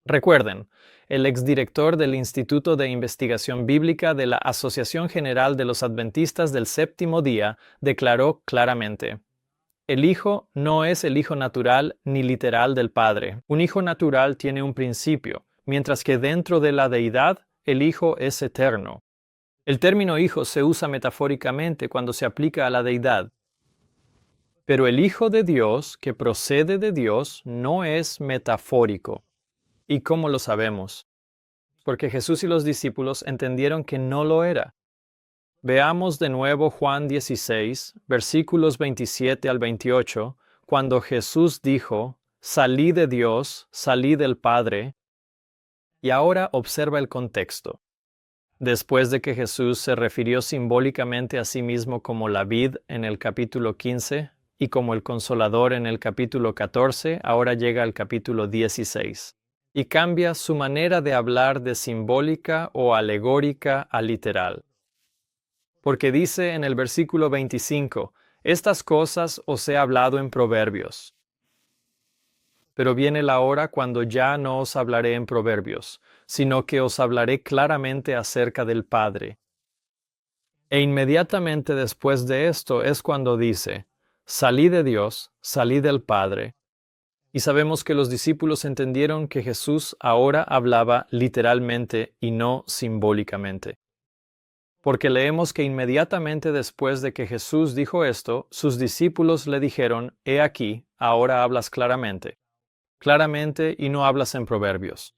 Recuerden, el exdirector del Instituto de Investigación Bíblica de la Asociación General de los Adventistas del Séptimo Día declaró claramente: el Hijo no es el Hijo natural ni literal del Padre. Un Hijo natural tiene un principio, mientras que dentro de la deidad, el Hijo es eterno. El término Hijo se usa metafóricamente cuando se aplica a la deidad. Pero el Hijo de Dios, que procede de Dios, no es metafórico. ¿Y cómo lo sabemos? Porque Jesús y los discípulos entendieron que no lo era. Veamos de nuevo Juan 16, versículos 27 al 28, cuando Jesús dijo: salí de Dios, salí del Padre. Y ahora observa el contexto. Después de que Jesús se refirió simbólicamente a sí mismo como la vid en el capítulo 15 y como el Consolador en el capítulo 14, ahora llega al capítulo 16 y cambia su manera de hablar de simbólica o alegórica a literal. Porque dice en el versículo 25, estas cosas os he hablado en proverbios. Pero viene la hora cuando ya no os hablaré en proverbios, sino que os hablaré claramente acerca del Padre. E inmediatamente después de esto es cuando dice: salí de Dios, salí del Padre. Y sabemos que los discípulos entendieron que Jesús ahora hablaba literalmente y no simbólicamente. Porque leemos que inmediatamente después de que Jesús dijo esto, sus discípulos le dijeron: he aquí, ahora hablas claramente. Claramente y no hablas en proverbios.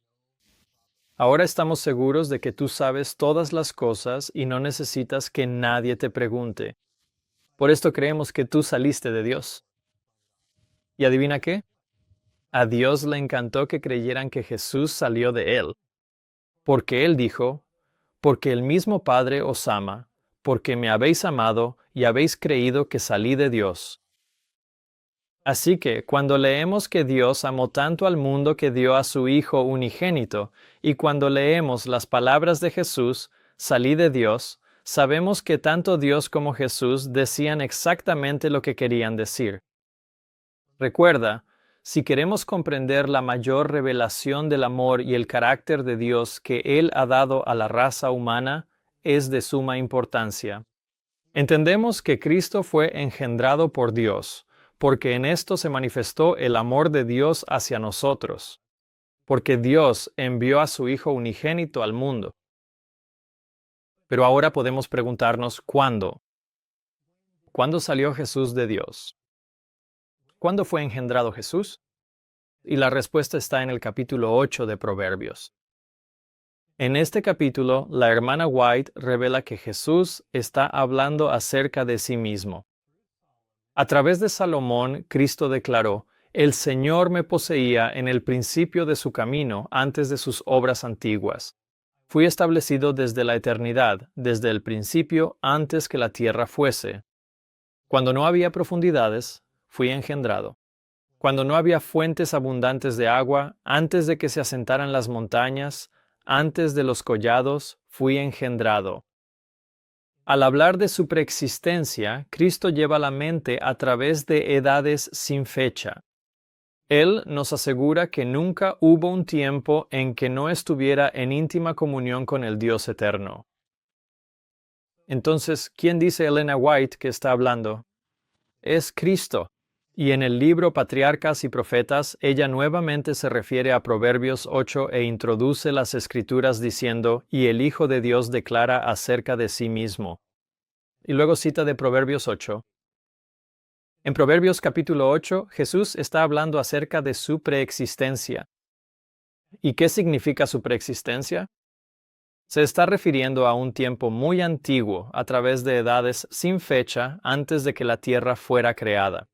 Ahora estamos seguros de que tú sabes todas las cosas y no necesitas que nadie te pregunte. Por esto creemos que tú saliste de Dios. ¿Y adivina qué? A Dios le encantó que creyeran que Jesús salió de Él. Porque Él dijo: porque el mismo Padre os ama, porque me habéis amado y habéis creído que salí de Dios. Así que, cuando leemos que Dios amó tanto al mundo que dio a su Hijo unigénito, y cuando leemos las palabras de Jesús, salí de Dios, sabemos que tanto Dios como Jesús decían exactamente lo que querían decir. Recuerda, si queremos comprender la mayor revelación del amor y el carácter de Dios que Él ha dado a la raza humana, es de suma importancia. Entendemos que Cristo fue engendrado por Dios, porque en esto se manifestó el amor de Dios hacia nosotros, porque Dios envió a su Hijo unigénito al mundo. Pero ahora podemos preguntarnos ¿cuándo? ¿Cuándo salió Jesús de Dios? ¿Cuándo fue engendrado Jesús? Y la respuesta está en el capítulo 8 de Proverbios. En este capítulo, la hermana White revela que Jesús está hablando acerca de sí mismo. A través de Salomón, Cristo declaró: el Señor me poseía en el principio de su camino antes de sus obras antiguas. Fui establecido desde la eternidad, desde el principio antes que la tierra fuese. Cuando no había profundidades, fui engendrado. Cuando no había fuentes abundantes de agua, antes de que se asentaran las montañas, antes de los collados, fui engendrado. Al hablar de su preexistencia, Cristo lleva la mente a través de edades sin fecha. Él nos asegura que nunca hubo un tiempo en que no estuviera en íntima comunión con el Dios eterno. Entonces, ¿quién dice Elena White que está hablando? Es Cristo. Y en el libro Patriarcas y Profetas, ella nuevamente se refiere a Proverbios 8 e introduce las Escrituras diciendo, y el Hijo de Dios declara acerca de sí mismo. Y luego cita de Proverbios 8. En Proverbios capítulo 8, Jesús está hablando acerca de su preexistencia. ¿Y qué significa su preexistencia? Se está refiriendo a un tiempo muy antiguo, a través de edades sin fecha antes de que la tierra fuera creada.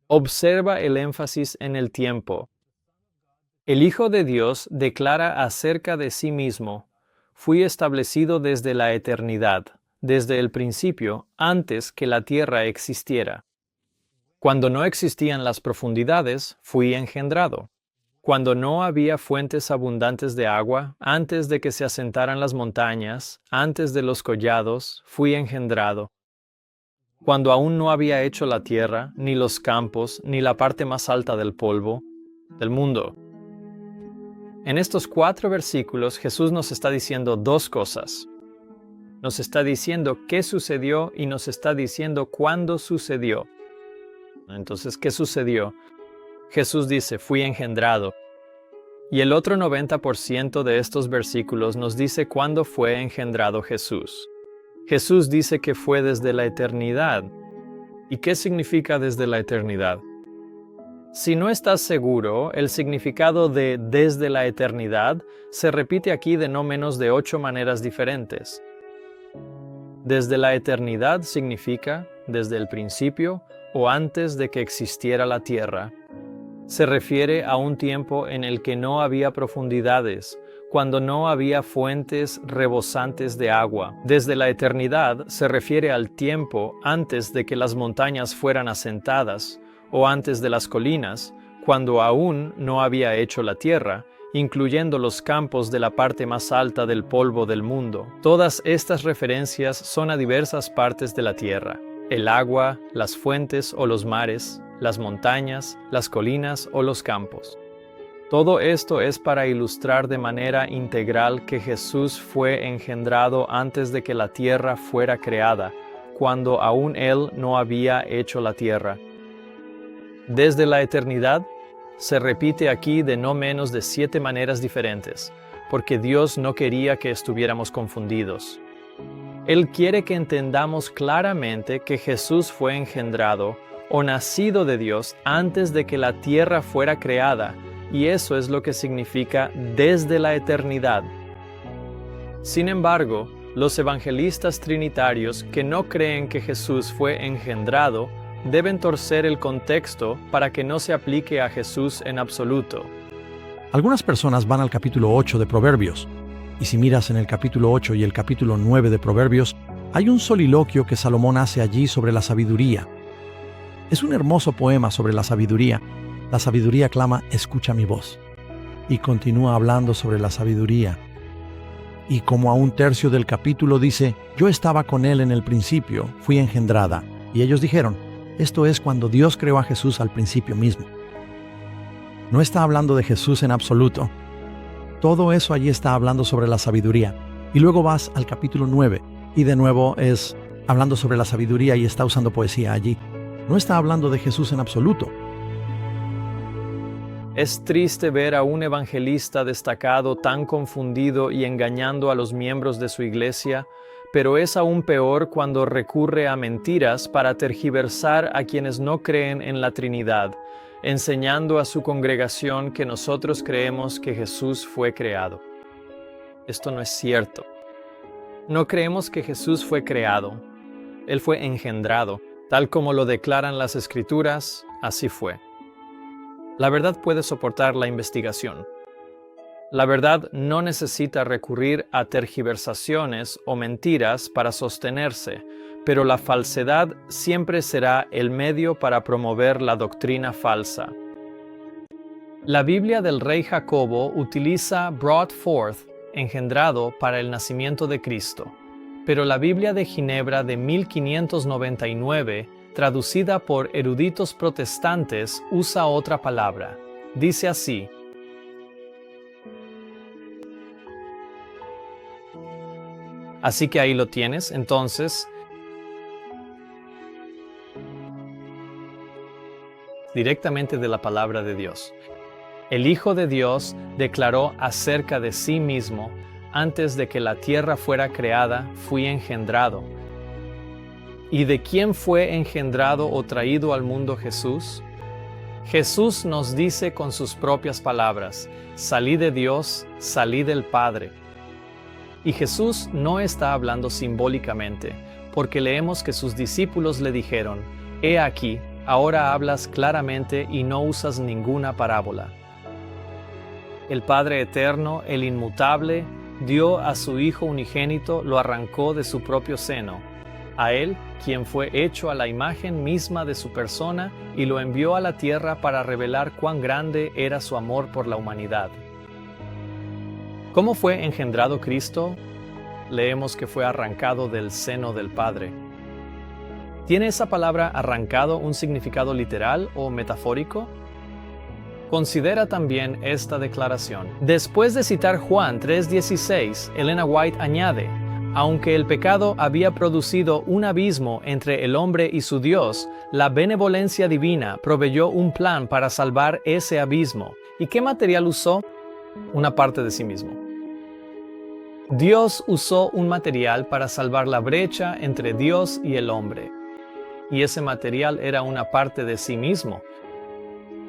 Observa el énfasis en el tiempo. El Hijo de Dios declara acerca de sí mismo, fui establecido desde la eternidad, desde el principio, antes que la tierra existiera. Cuando no existían las profundidades, fui engendrado. Cuando no había fuentes abundantes de agua, antes de que se asentaran las montañas, antes de los collados, fui engendrado. Cuando aún no había hecho la tierra, ni los campos, ni la parte más alta del polvo, del mundo. En estos 4 versículos, Jesús nos está diciendo 2 cosas. Nos está diciendo qué sucedió y nos está diciendo cuándo sucedió. Entonces, ¿qué sucedió? Jesús dice, fui engendrado. Y el otro 90% de estos versículos nos dice cuándo fue engendrado Jesús. Jesús dice que fue desde la eternidad. ¿Y qué significa desde la eternidad? Si no estás seguro, el significado de desde la eternidad se repite aquí de no menos de 8 maneras diferentes. Desde la eternidad significa desde el principio o antes de que existiera la tierra. Se refiere a un tiempo en el que no había profundidades, cuando no había fuentes rebosantes de agua. Desde la eternidad se refiere al tiempo antes de que las montañas fueran asentadas, o antes de las colinas, cuando aún no había hecho la tierra, incluyendo los campos de la parte más alta del polvo del mundo. Todas estas referencias son a diversas partes de la tierra: el agua, las fuentes o los mares, las montañas, las colinas o los campos. Todo esto es para ilustrar de manera integral que Jesús fue engendrado antes de que la tierra fuera creada, cuando aún Él no había hecho la tierra. Desde la eternidad, se repite aquí de no menos de 7 maneras diferentes, porque Dios no quería que estuviéramos confundidos. Él quiere que entendamos claramente que Jesús fue engendrado o nacido de Dios antes de que la tierra fuera creada, y eso es lo que significa desde la eternidad. Sin embargo, los evangelistas trinitarios que no creen que Jesús fue engendrado deben torcer el contexto para que no se aplique a Jesús en absoluto. Algunas personas van al capítulo 8 de Proverbios, y si miras en el capítulo 8 y el capítulo 9 de Proverbios, hay un soliloquio que Salomón hace allí sobre la sabiduría. Es un hermoso poema sobre la sabiduría. La sabiduría clama, escucha mi voz. Y continúa hablando sobre la sabiduría. Y como a un tercio del capítulo dice, yo estaba con él en el principio, fui engendrada. Y ellos dijeron, esto es cuando Dios creó a Jesús al principio mismo. No está hablando de Jesús en absoluto. Todo eso allí está hablando sobre la sabiduría. Y luego vas al capítulo 9, y de nuevo es hablando sobre la sabiduría y está usando poesía allí. No está hablando de Jesús en absoluto. Es triste ver a un evangelista destacado tan confundido y engañando a los miembros de su iglesia, pero es aún peor cuando recurre a mentiras para tergiversar a quienes no creen en la Trinidad, enseñando a su congregación que nosotros creemos que Jesús fue creado. Esto no es cierto. No creemos que Jesús fue creado. Él fue engendrado. Tal como lo declaran las Escrituras, así fue. La verdad puede soportar la investigación. La verdad no necesita recurrir a tergiversaciones o mentiras para sostenerse, pero la falsedad siempre será el medio para promover la doctrina falsa. La Biblia del rey Jacobo utiliza brought forth, engendrado, para el nacimiento de Cristo, pero la Biblia de Ginebra de 1599, traducida por eruditos protestantes, usa otra palabra. Dice así: Así que ahí lo tienes, entonces, directamente de la palabra de Dios. El Hijo de Dios declaró acerca de sí mismo: antes de que la tierra fuera creada, fui engendrado. ¿Y de quién fue engendrado o traído al mundo Jesús? Jesús nos dice con sus propias palabras: salí de Dios, salí del Padre. Y Jesús no está hablando simbólicamente, porque leemos que sus discípulos le dijeron: he aquí, ahora hablas claramente y no usas ninguna parábola. El Padre Eterno, el Inmutable, dio a su Hijo unigénito, lo arrancó de su propio seno, a Él, quien fue hecho a la imagen misma de su persona, y lo envió a la tierra para revelar cuán grande era su amor por la humanidad. ¿Cómo fue engendrado Cristo? Leemos que fue arrancado del seno del Padre. ¿Tiene esa palabra arrancado un significado literal o metafórico? Considera también esta declaración. Después de citar Juan 3:16, Elena White añade: aunque el pecado había producido un abismo entre el hombre y su Dios, la benevolencia divina proveyó un plan para salvar ese abismo. ¿Y qué material usó? Una parte de sí mismo. Dios usó un material para salvar la brecha entre Dios y el hombre. Y ese material era una parte de sí mismo.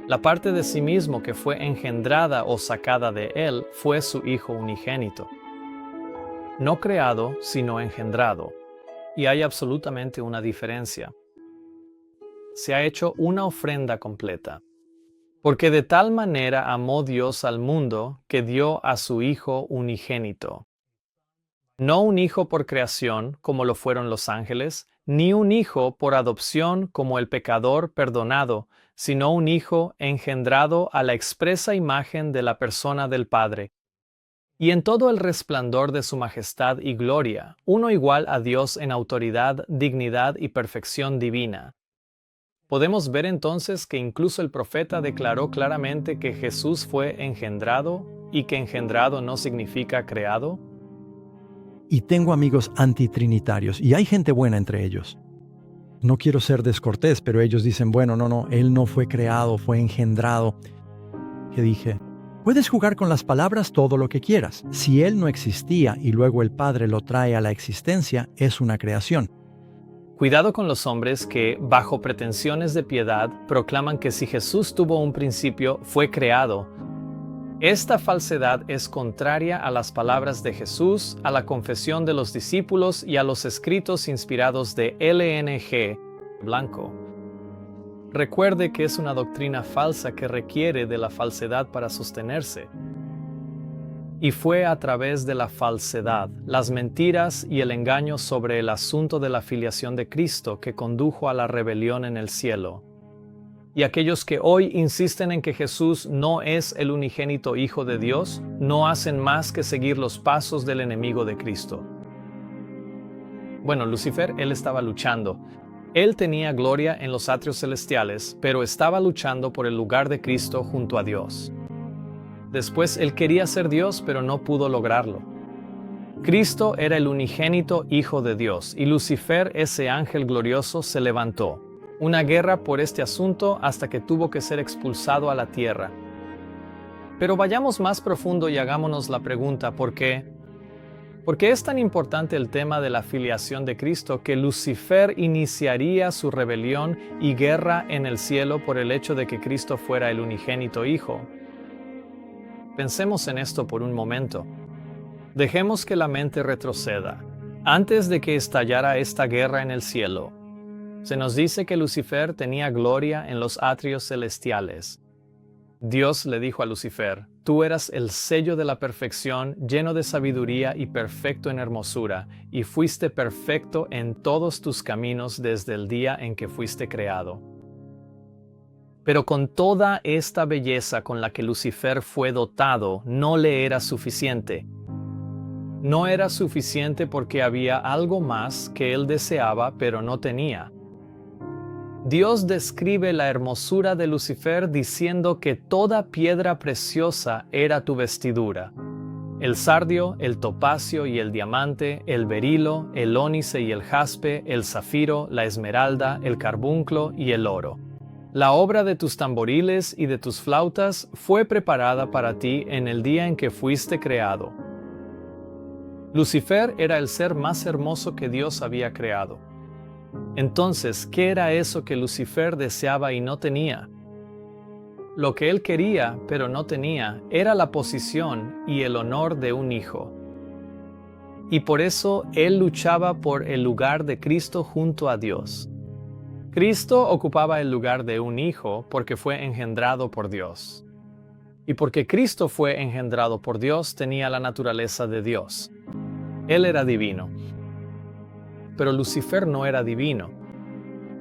La parte de sí mismo que fue engendrada o sacada de Él fue su Hijo unigénito. No creado, sino engendrado. Y hay absolutamente una diferencia. Se ha hecho una ofrenda completa. Porque de tal manera amó Dios al mundo que dio a su Hijo unigénito. No un hijo por creación, como lo fueron los ángeles, ni un hijo por adopción como el pecador perdonado, sino un hijo engendrado a la expresa imagen de la persona del Padre. Y en todo el resplandor de su majestad y gloria, uno igual a Dios en autoridad, dignidad y perfección divina. Podemos ver entonces que incluso el profeta declaró claramente que Jesús fue engendrado y que engendrado no significa creado. Y tengo amigos antitrinitarios, y hay gente buena entre ellos. No quiero ser descortés, pero ellos dicen: bueno, no, Él no fue creado, fue engendrado. Que dije: puedes jugar con las palabras todo lo que quieras. Si Él no existía y luego el Padre lo trae a la existencia, es una creación. Cuidado con los hombres que, bajo pretensiones de piedad, proclaman que si Jesús tuvo un principio, fue creado. Esta falsedad es contraria a las palabras de Jesús, a la confesión de los discípulos y a los escritos inspirados de LNG Blanco. Recuerde que es una doctrina falsa que requiere de la falsedad para sostenerse. Y fue a través de la falsedad, las mentiras y el engaño sobre el asunto de la filiación de Cristo que condujo a la rebelión en el cielo. Y aquellos que hoy insisten en que Jesús no es el unigénito Hijo de Dios, no hacen más que seguir los pasos del enemigo de Cristo. Bueno, Lucifer, él estaba luchando. Él tenía gloria en los atrios celestiales, pero estaba luchando por el lugar de Cristo junto a Dios. Después él quería ser Dios, pero no pudo lograrlo. Cristo era el unigénito Hijo de Dios, y Lucifer, ese ángel glorioso, se levantó. Una guerra por este asunto hasta que tuvo que ser expulsado a la tierra. Pero vayamos más profundo y hagámonos la pregunta: ¿por qué? ¿Por qué es tan importante el tema de la filiación de Cristo que Lucifer iniciaría su rebelión y guerra en el cielo por el hecho de que Cristo fuera el unigénito Hijo? Pensemos en esto por un momento. Dejemos que la mente retroceda. Antes de que estallara esta guerra en el cielo, se nos dice que Lucifer tenía gloria en los atrios celestiales. Dios le dijo a Lucifer: tú eras el sello de la perfección, lleno de sabiduría y perfecto en hermosura, y fuiste perfecto en todos tus caminos desde el día en que fuiste creado. Pero con toda esta belleza con la que Lucifer fue dotado, no le era suficiente. No era suficiente porque había algo más que él deseaba, pero no tenía. Dios describe la hermosura de Lucifer diciendo que toda piedra preciosa era tu vestidura. el sardio, el topacio y el diamante, el berilo, el ónice y el jaspe, el zafiro, la esmeralda, el carbunclo y el oro. La obra de tus tamboriles y de tus flautas fue preparada para ti en el día en que fuiste creado. Lucifer era el ser más hermoso que Dios había creado. Entonces, ¿qué era eso que Lucifer deseaba y no tenía? Lo que él quería, pero no tenía, era la posición y el honor de un hijo. Y por eso él luchaba por el lugar de Cristo junto a Dios. Cristo ocupaba el lugar de un hijo porque fue engendrado por Dios. Y porque Cristo fue engendrado por Dios, tenía la naturaleza de Dios. Él era divino. Pero Lucifer no era divino.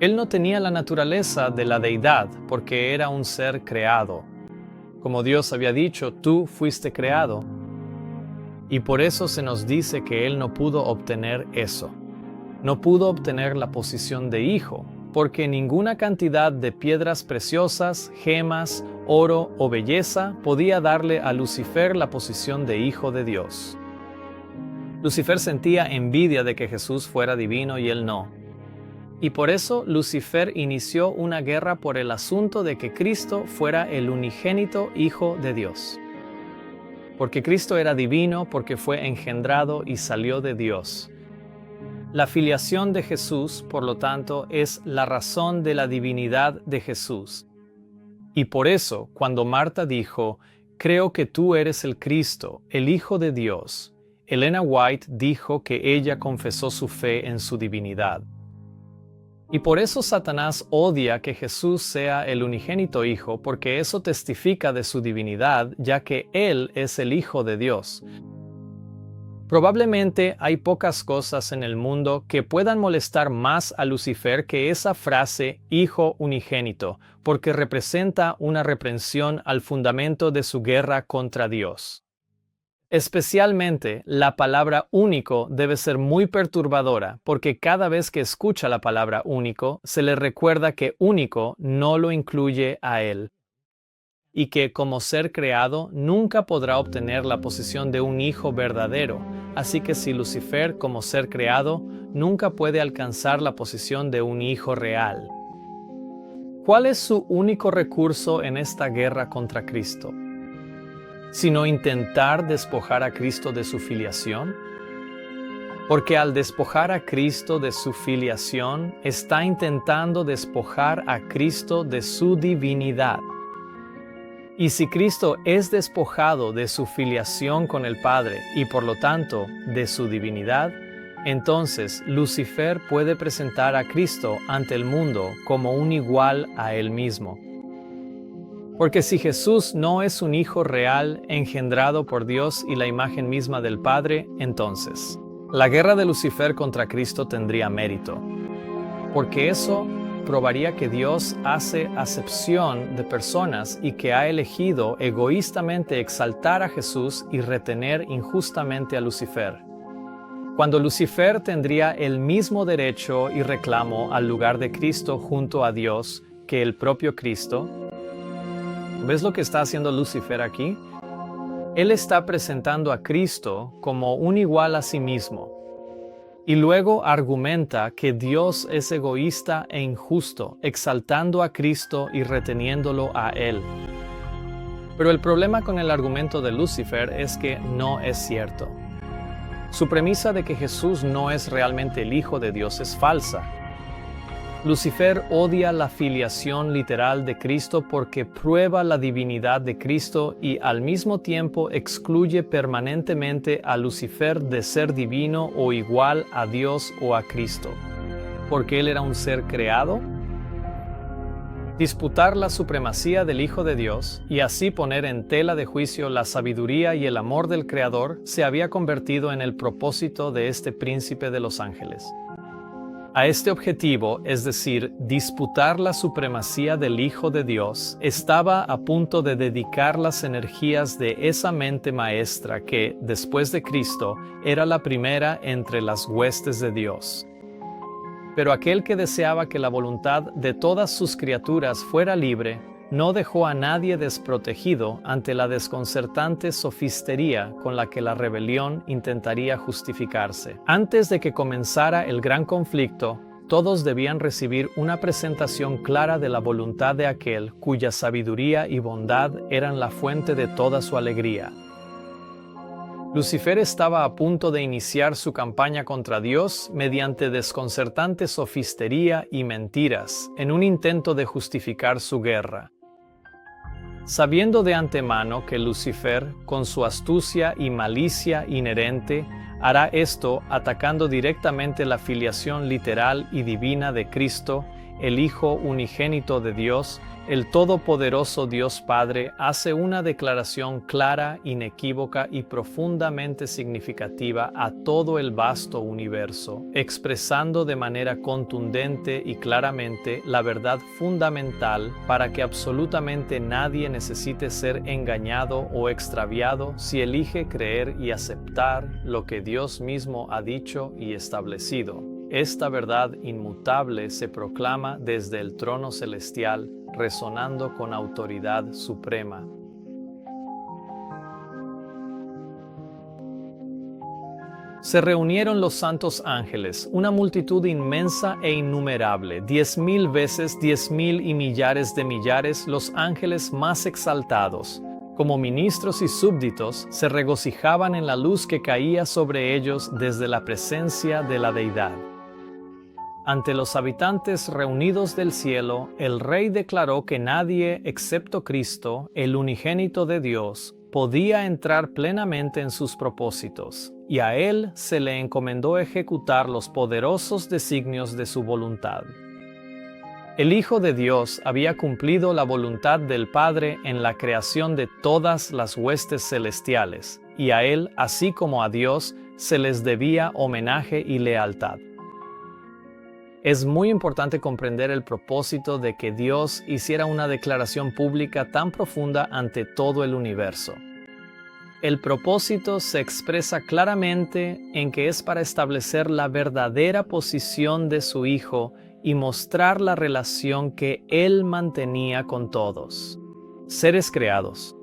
Él no tenía la naturaleza de la deidad porque era un ser creado. Como Dios había dicho, tú fuiste creado. Y por eso se nos dice que él no pudo obtener eso. No pudo obtener la posición de hijo, porque ninguna cantidad de piedras preciosas, gemas, oro o belleza podía darle a Lucifer la posición de hijo de Dios. Lucifer sentía envidia de que Jesús fuera divino y él no. Y por eso Lucifer inició una guerra por el asunto de que Cristo fuera el unigénito Hijo de Dios. Porque Cristo era divino, porque fue engendrado y salió de Dios. La filiación de Jesús, por lo tanto, es la razón de la divinidad de Jesús. Y por eso, cuando Marta dijo, «Creo que tú eres el Cristo, el Hijo de Dios», Elena White dijo que ella confesó su fe en su divinidad. Y por eso Satanás odia que Jesús sea el unigénito Hijo, porque eso testifica de su divinidad, ya que Él es el Hijo de Dios. Probablemente hay pocas cosas en el mundo que puedan molestar más a Lucifer que esa frase Hijo unigénito, porque representa una reprensión al fundamento de su guerra contra Dios. Especialmente, la palabra único debe ser muy perturbadora, porque cada vez que escucha la palabra único, se le recuerda que único no lo incluye a él, y que como ser creado nunca podrá obtener la posición de un hijo verdadero, así que si Lucifer como ser creado nunca puede alcanzar la posición de un hijo real. ¿Cuál es su único recurso en esta guerra contra Cristo? Sino intentar despojar a Cristo de su filiación? Porque al despojar a Cristo de su filiación, está intentando despojar a Cristo de su divinidad. Y si Cristo es despojado de su filiación con el Padre y por lo tanto de su divinidad, entonces Lucifer puede presentar a Cristo ante el mundo como un igual a él mismo. Porque si Jesús no es un hijo real, engendrado por Dios y la imagen misma del Padre, entonces la guerra de Lucifer contra Cristo tendría mérito. Porque eso probaría que Dios hace acepción de personas y que ha elegido egoístamente exaltar a Jesús y retener injustamente a Lucifer. Cuando Lucifer tendría el mismo derecho y reclamo al lugar de Cristo junto a Dios que el propio Cristo. ¿Ves lo que está haciendo Lucifer aquí? Él está presentando a Cristo como un igual a sí mismo. Y luego argumenta que Dios es egoísta e injusto, exaltando a Cristo y reteniéndolo a Él. Pero el problema con el argumento de Lucifer es que no es cierto. Su premisa de que Jesús no es realmente el Hijo de Dios es falsa. Lucifer odia la filiación literal de Cristo porque prueba la divinidad de Cristo y al mismo tiempo excluye permanentemente a Lucifer de ser divino o igual a Dios o a Cristo. ¿Porque él era un ser creado? Disputar la supremacía del Hijo de Dios y así poner en tela de juicio la sabiduría y el amor del Creador se había convertido en el propósito de este príncipe de los ángeles. A este objetivo, es decir, disputar la supremacía del Hijo de Dios, estaba a punto de dedicar las energías de esa mente maestra que, después de Cristo, era la primera entre las huestes de Dios. Pero aquel que deseaba que la voluntad de todas sus criaturas fuera libre, no dejó a nadie desprotegido ante la desconcertante sofistería con la que la rebelión intentaría justificarse. Antes de que comenzara el gran conflicto, todos debían recibir una presentación clara de la voluntad de aquel cuya sabiduría y bondad eran la fuente de toda su alegría. Lucifer estaba a punto de iniciar su campaña contra Dios mediante desconcertante sofistería y mentiras, en un intento de justificar su guerra. Sabiendo de antemano que Lucifer, con su astucia y malicia inherente, hará esto atacando directamente la filiación literal y divina de Cristo, el Hijo unigénito de Dios, el Todopoderoso Dios Padre hace una declaración clara, inequívoca y profundamente significativa a todo el vasto universo, expresando de manera contundente y claramente la verdad fundamental para que absolutamente nadie necesite ser engañado o extraviado si elige creer y aceptar lo que Dios mismo ha dicho y establecido. Esta verdad inmutable se proclama desde el trono celestial, resonando con autoridad suprema. Se reunieron los santos ángeles, una multitud inmensa e innumerable, 10,000 veces 10,000 y millares de millares, los ángeles más exaltados. Como ministros y súbditos, se regocijaban en la luz que caía sobre ellos desde la presencia de la Deidad. Ante los habitantes reunidos del cielo, el Rey declaró que nadie, excepto Cristo, el unigénito de Dios, podía entrar plenamente en sus propósitos, y a él se le encomendó ejecutar los poderosos designios de su voluntad. El Hijo de Dios había cumplido la voluntad del Padre en la creación de todas las huestes celestiales, y a él, así como a Dios, se les debía homenaje y lealtad. Es muy importante comprender el propósito de que Dios hiciera una declaración pública tan profunda ante todo el universo. El propósito se expresa claramente en que es para establecer la verdadera posición de su Hijo y mostrar la relación que Él mantenía con todos, seres creados.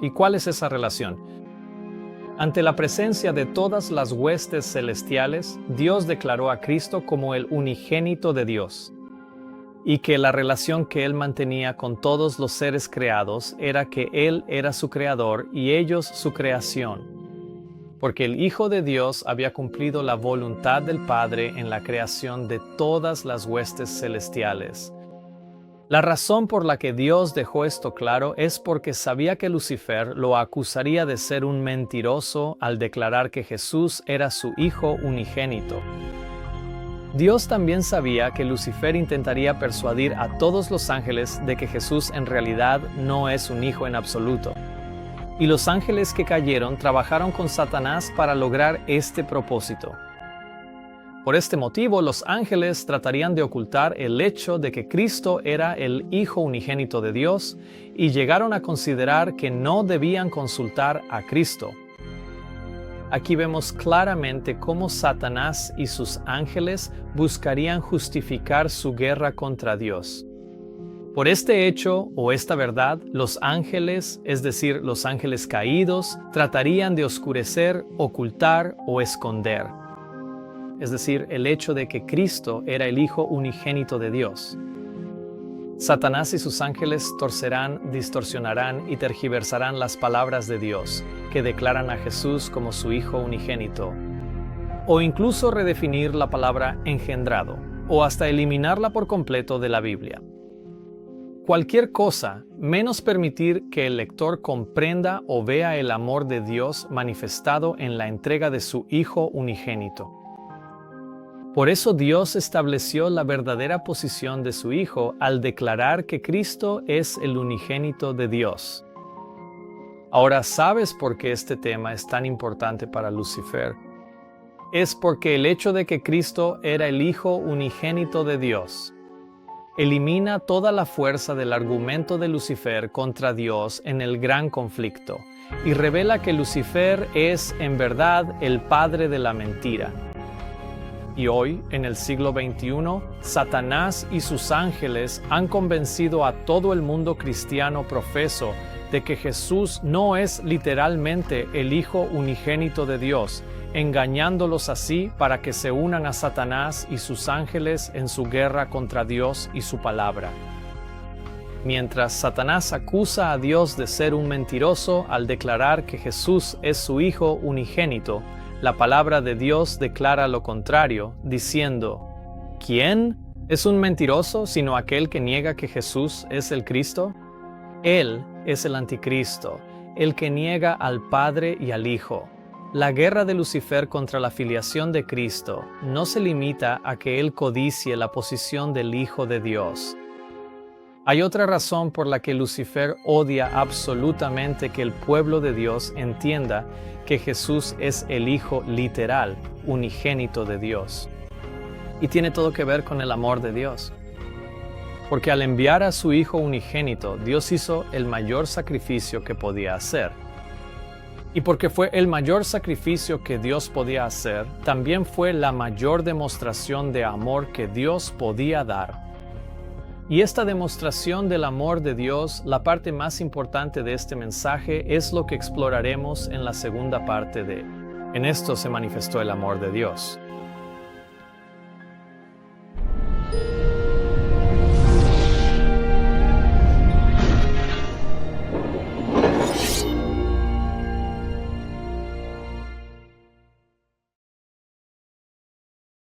¿Y cuál es esa relación? Ante la presencia de todas las huestes celestiales, Dios declaró a Cristo como el unigénito de Dios, y que la relación que Él mantenía con todos los seres creados era que Él era su creador y ellos su creación, porque el Hijo de Dios había cumplido la voluntad del Padre en la creación de todas las huestes celestiales. La razón por la que Dios dejó esto claro es porque sabía que Lucifer lo acusaría de ser un mentiroso al declarar que Jesús era su Hijo unigénito. Dios también sabía que Lucifer intentaría persuadir a todos los ángeles de que Jesús en realidad no es un hijo en absoluto. Y los ángeles que cayeron trabajaron con Satanás para lograr este propósito. Por este motivo, los ángeles tratarían de ocultar el hecho de que Cristo era el Hijo unigénito de Dios y llegaron a considerar que no debían consultar a Cristo. Aquí vemos claramente cómo Satanás y sus ángeles buscarían justificar su guerra contra Dios. Por este hecho o esta verdad, los ángeles, es decir, los ángeles caídos, tratarían de oscurecer, ocultar o esconder. Es decir, el hecho de que Cristo era el Hijo unigénito de Dios. Satanás y sus ángeles torcerán, distorsionarán y tergiversarán las palabras de Dios, que declaran a Jesús como su Hijo unigénito, o incluso redefinir la palabra engendrado, o hasta eliminarla por completo de la Biblia. Cualquier cosa, menos permitir que el lector comprenda o vea el amor de Dios manifestado en la entrega de su Hijo unigénito. Por eso Dios estableció la verdadera posición de su Hijo al declarar que Cristo es el unigénito de Dios. Ahora, ¿sabes por qué este tema es tan importante para Lucifer? Es porque el hecho de que Cristo era el Hijo unigénito de Dios elimina toda la fuerza del argumento de Lucifer contra Dios en el gran conflicto y revela que Lucifer es, en verdad, el padre de la mentira. Y hoy, en el siglo XXI, Satanás y sus ángeles han convencido a todo el mundo cristiano profeso de que Jesús no es literalmente el Hijo unigénito de Dios, engañándolos así para que se unan a Satanás y sus ángeles en su guerra contra Dios y su palabra. Mientras Satanás acusa a Dios de ser un mentiroso al declarar que Jesús es su Hijo unigénito, la palabra de Dios declara lo contrario, diciendo: ¿Quién es un mentiroso sino aquel que niega que Jesús es el Cristo? Él es el anticristo, el que niega al Padre y al Hijo. La guerra de Lucifer contra la filiación de Cristo no se limita a que él codicie la posición del Hijo de Dios. Hay otra razón por la que Lucifer odia absolutamente que el pueblo de Dios entienda que Jesús es el Hijo literal, unigénito de Dios. Y tiene todo que ver con el amor de Dios. Porque al enviar a su Hijo unigénito, Dios hizo el mayor sacrificio que podía hacer. Y porque fue el mayor sacrificio que Dios podía hacer, también fue la mayor demostración de amor que Dios podía dar. Y esta demostración del amor de Dios, la parte más importante de este mensaje, es lo que exploraremos en la segunda parte de En esto se manifestó el amor de Dios.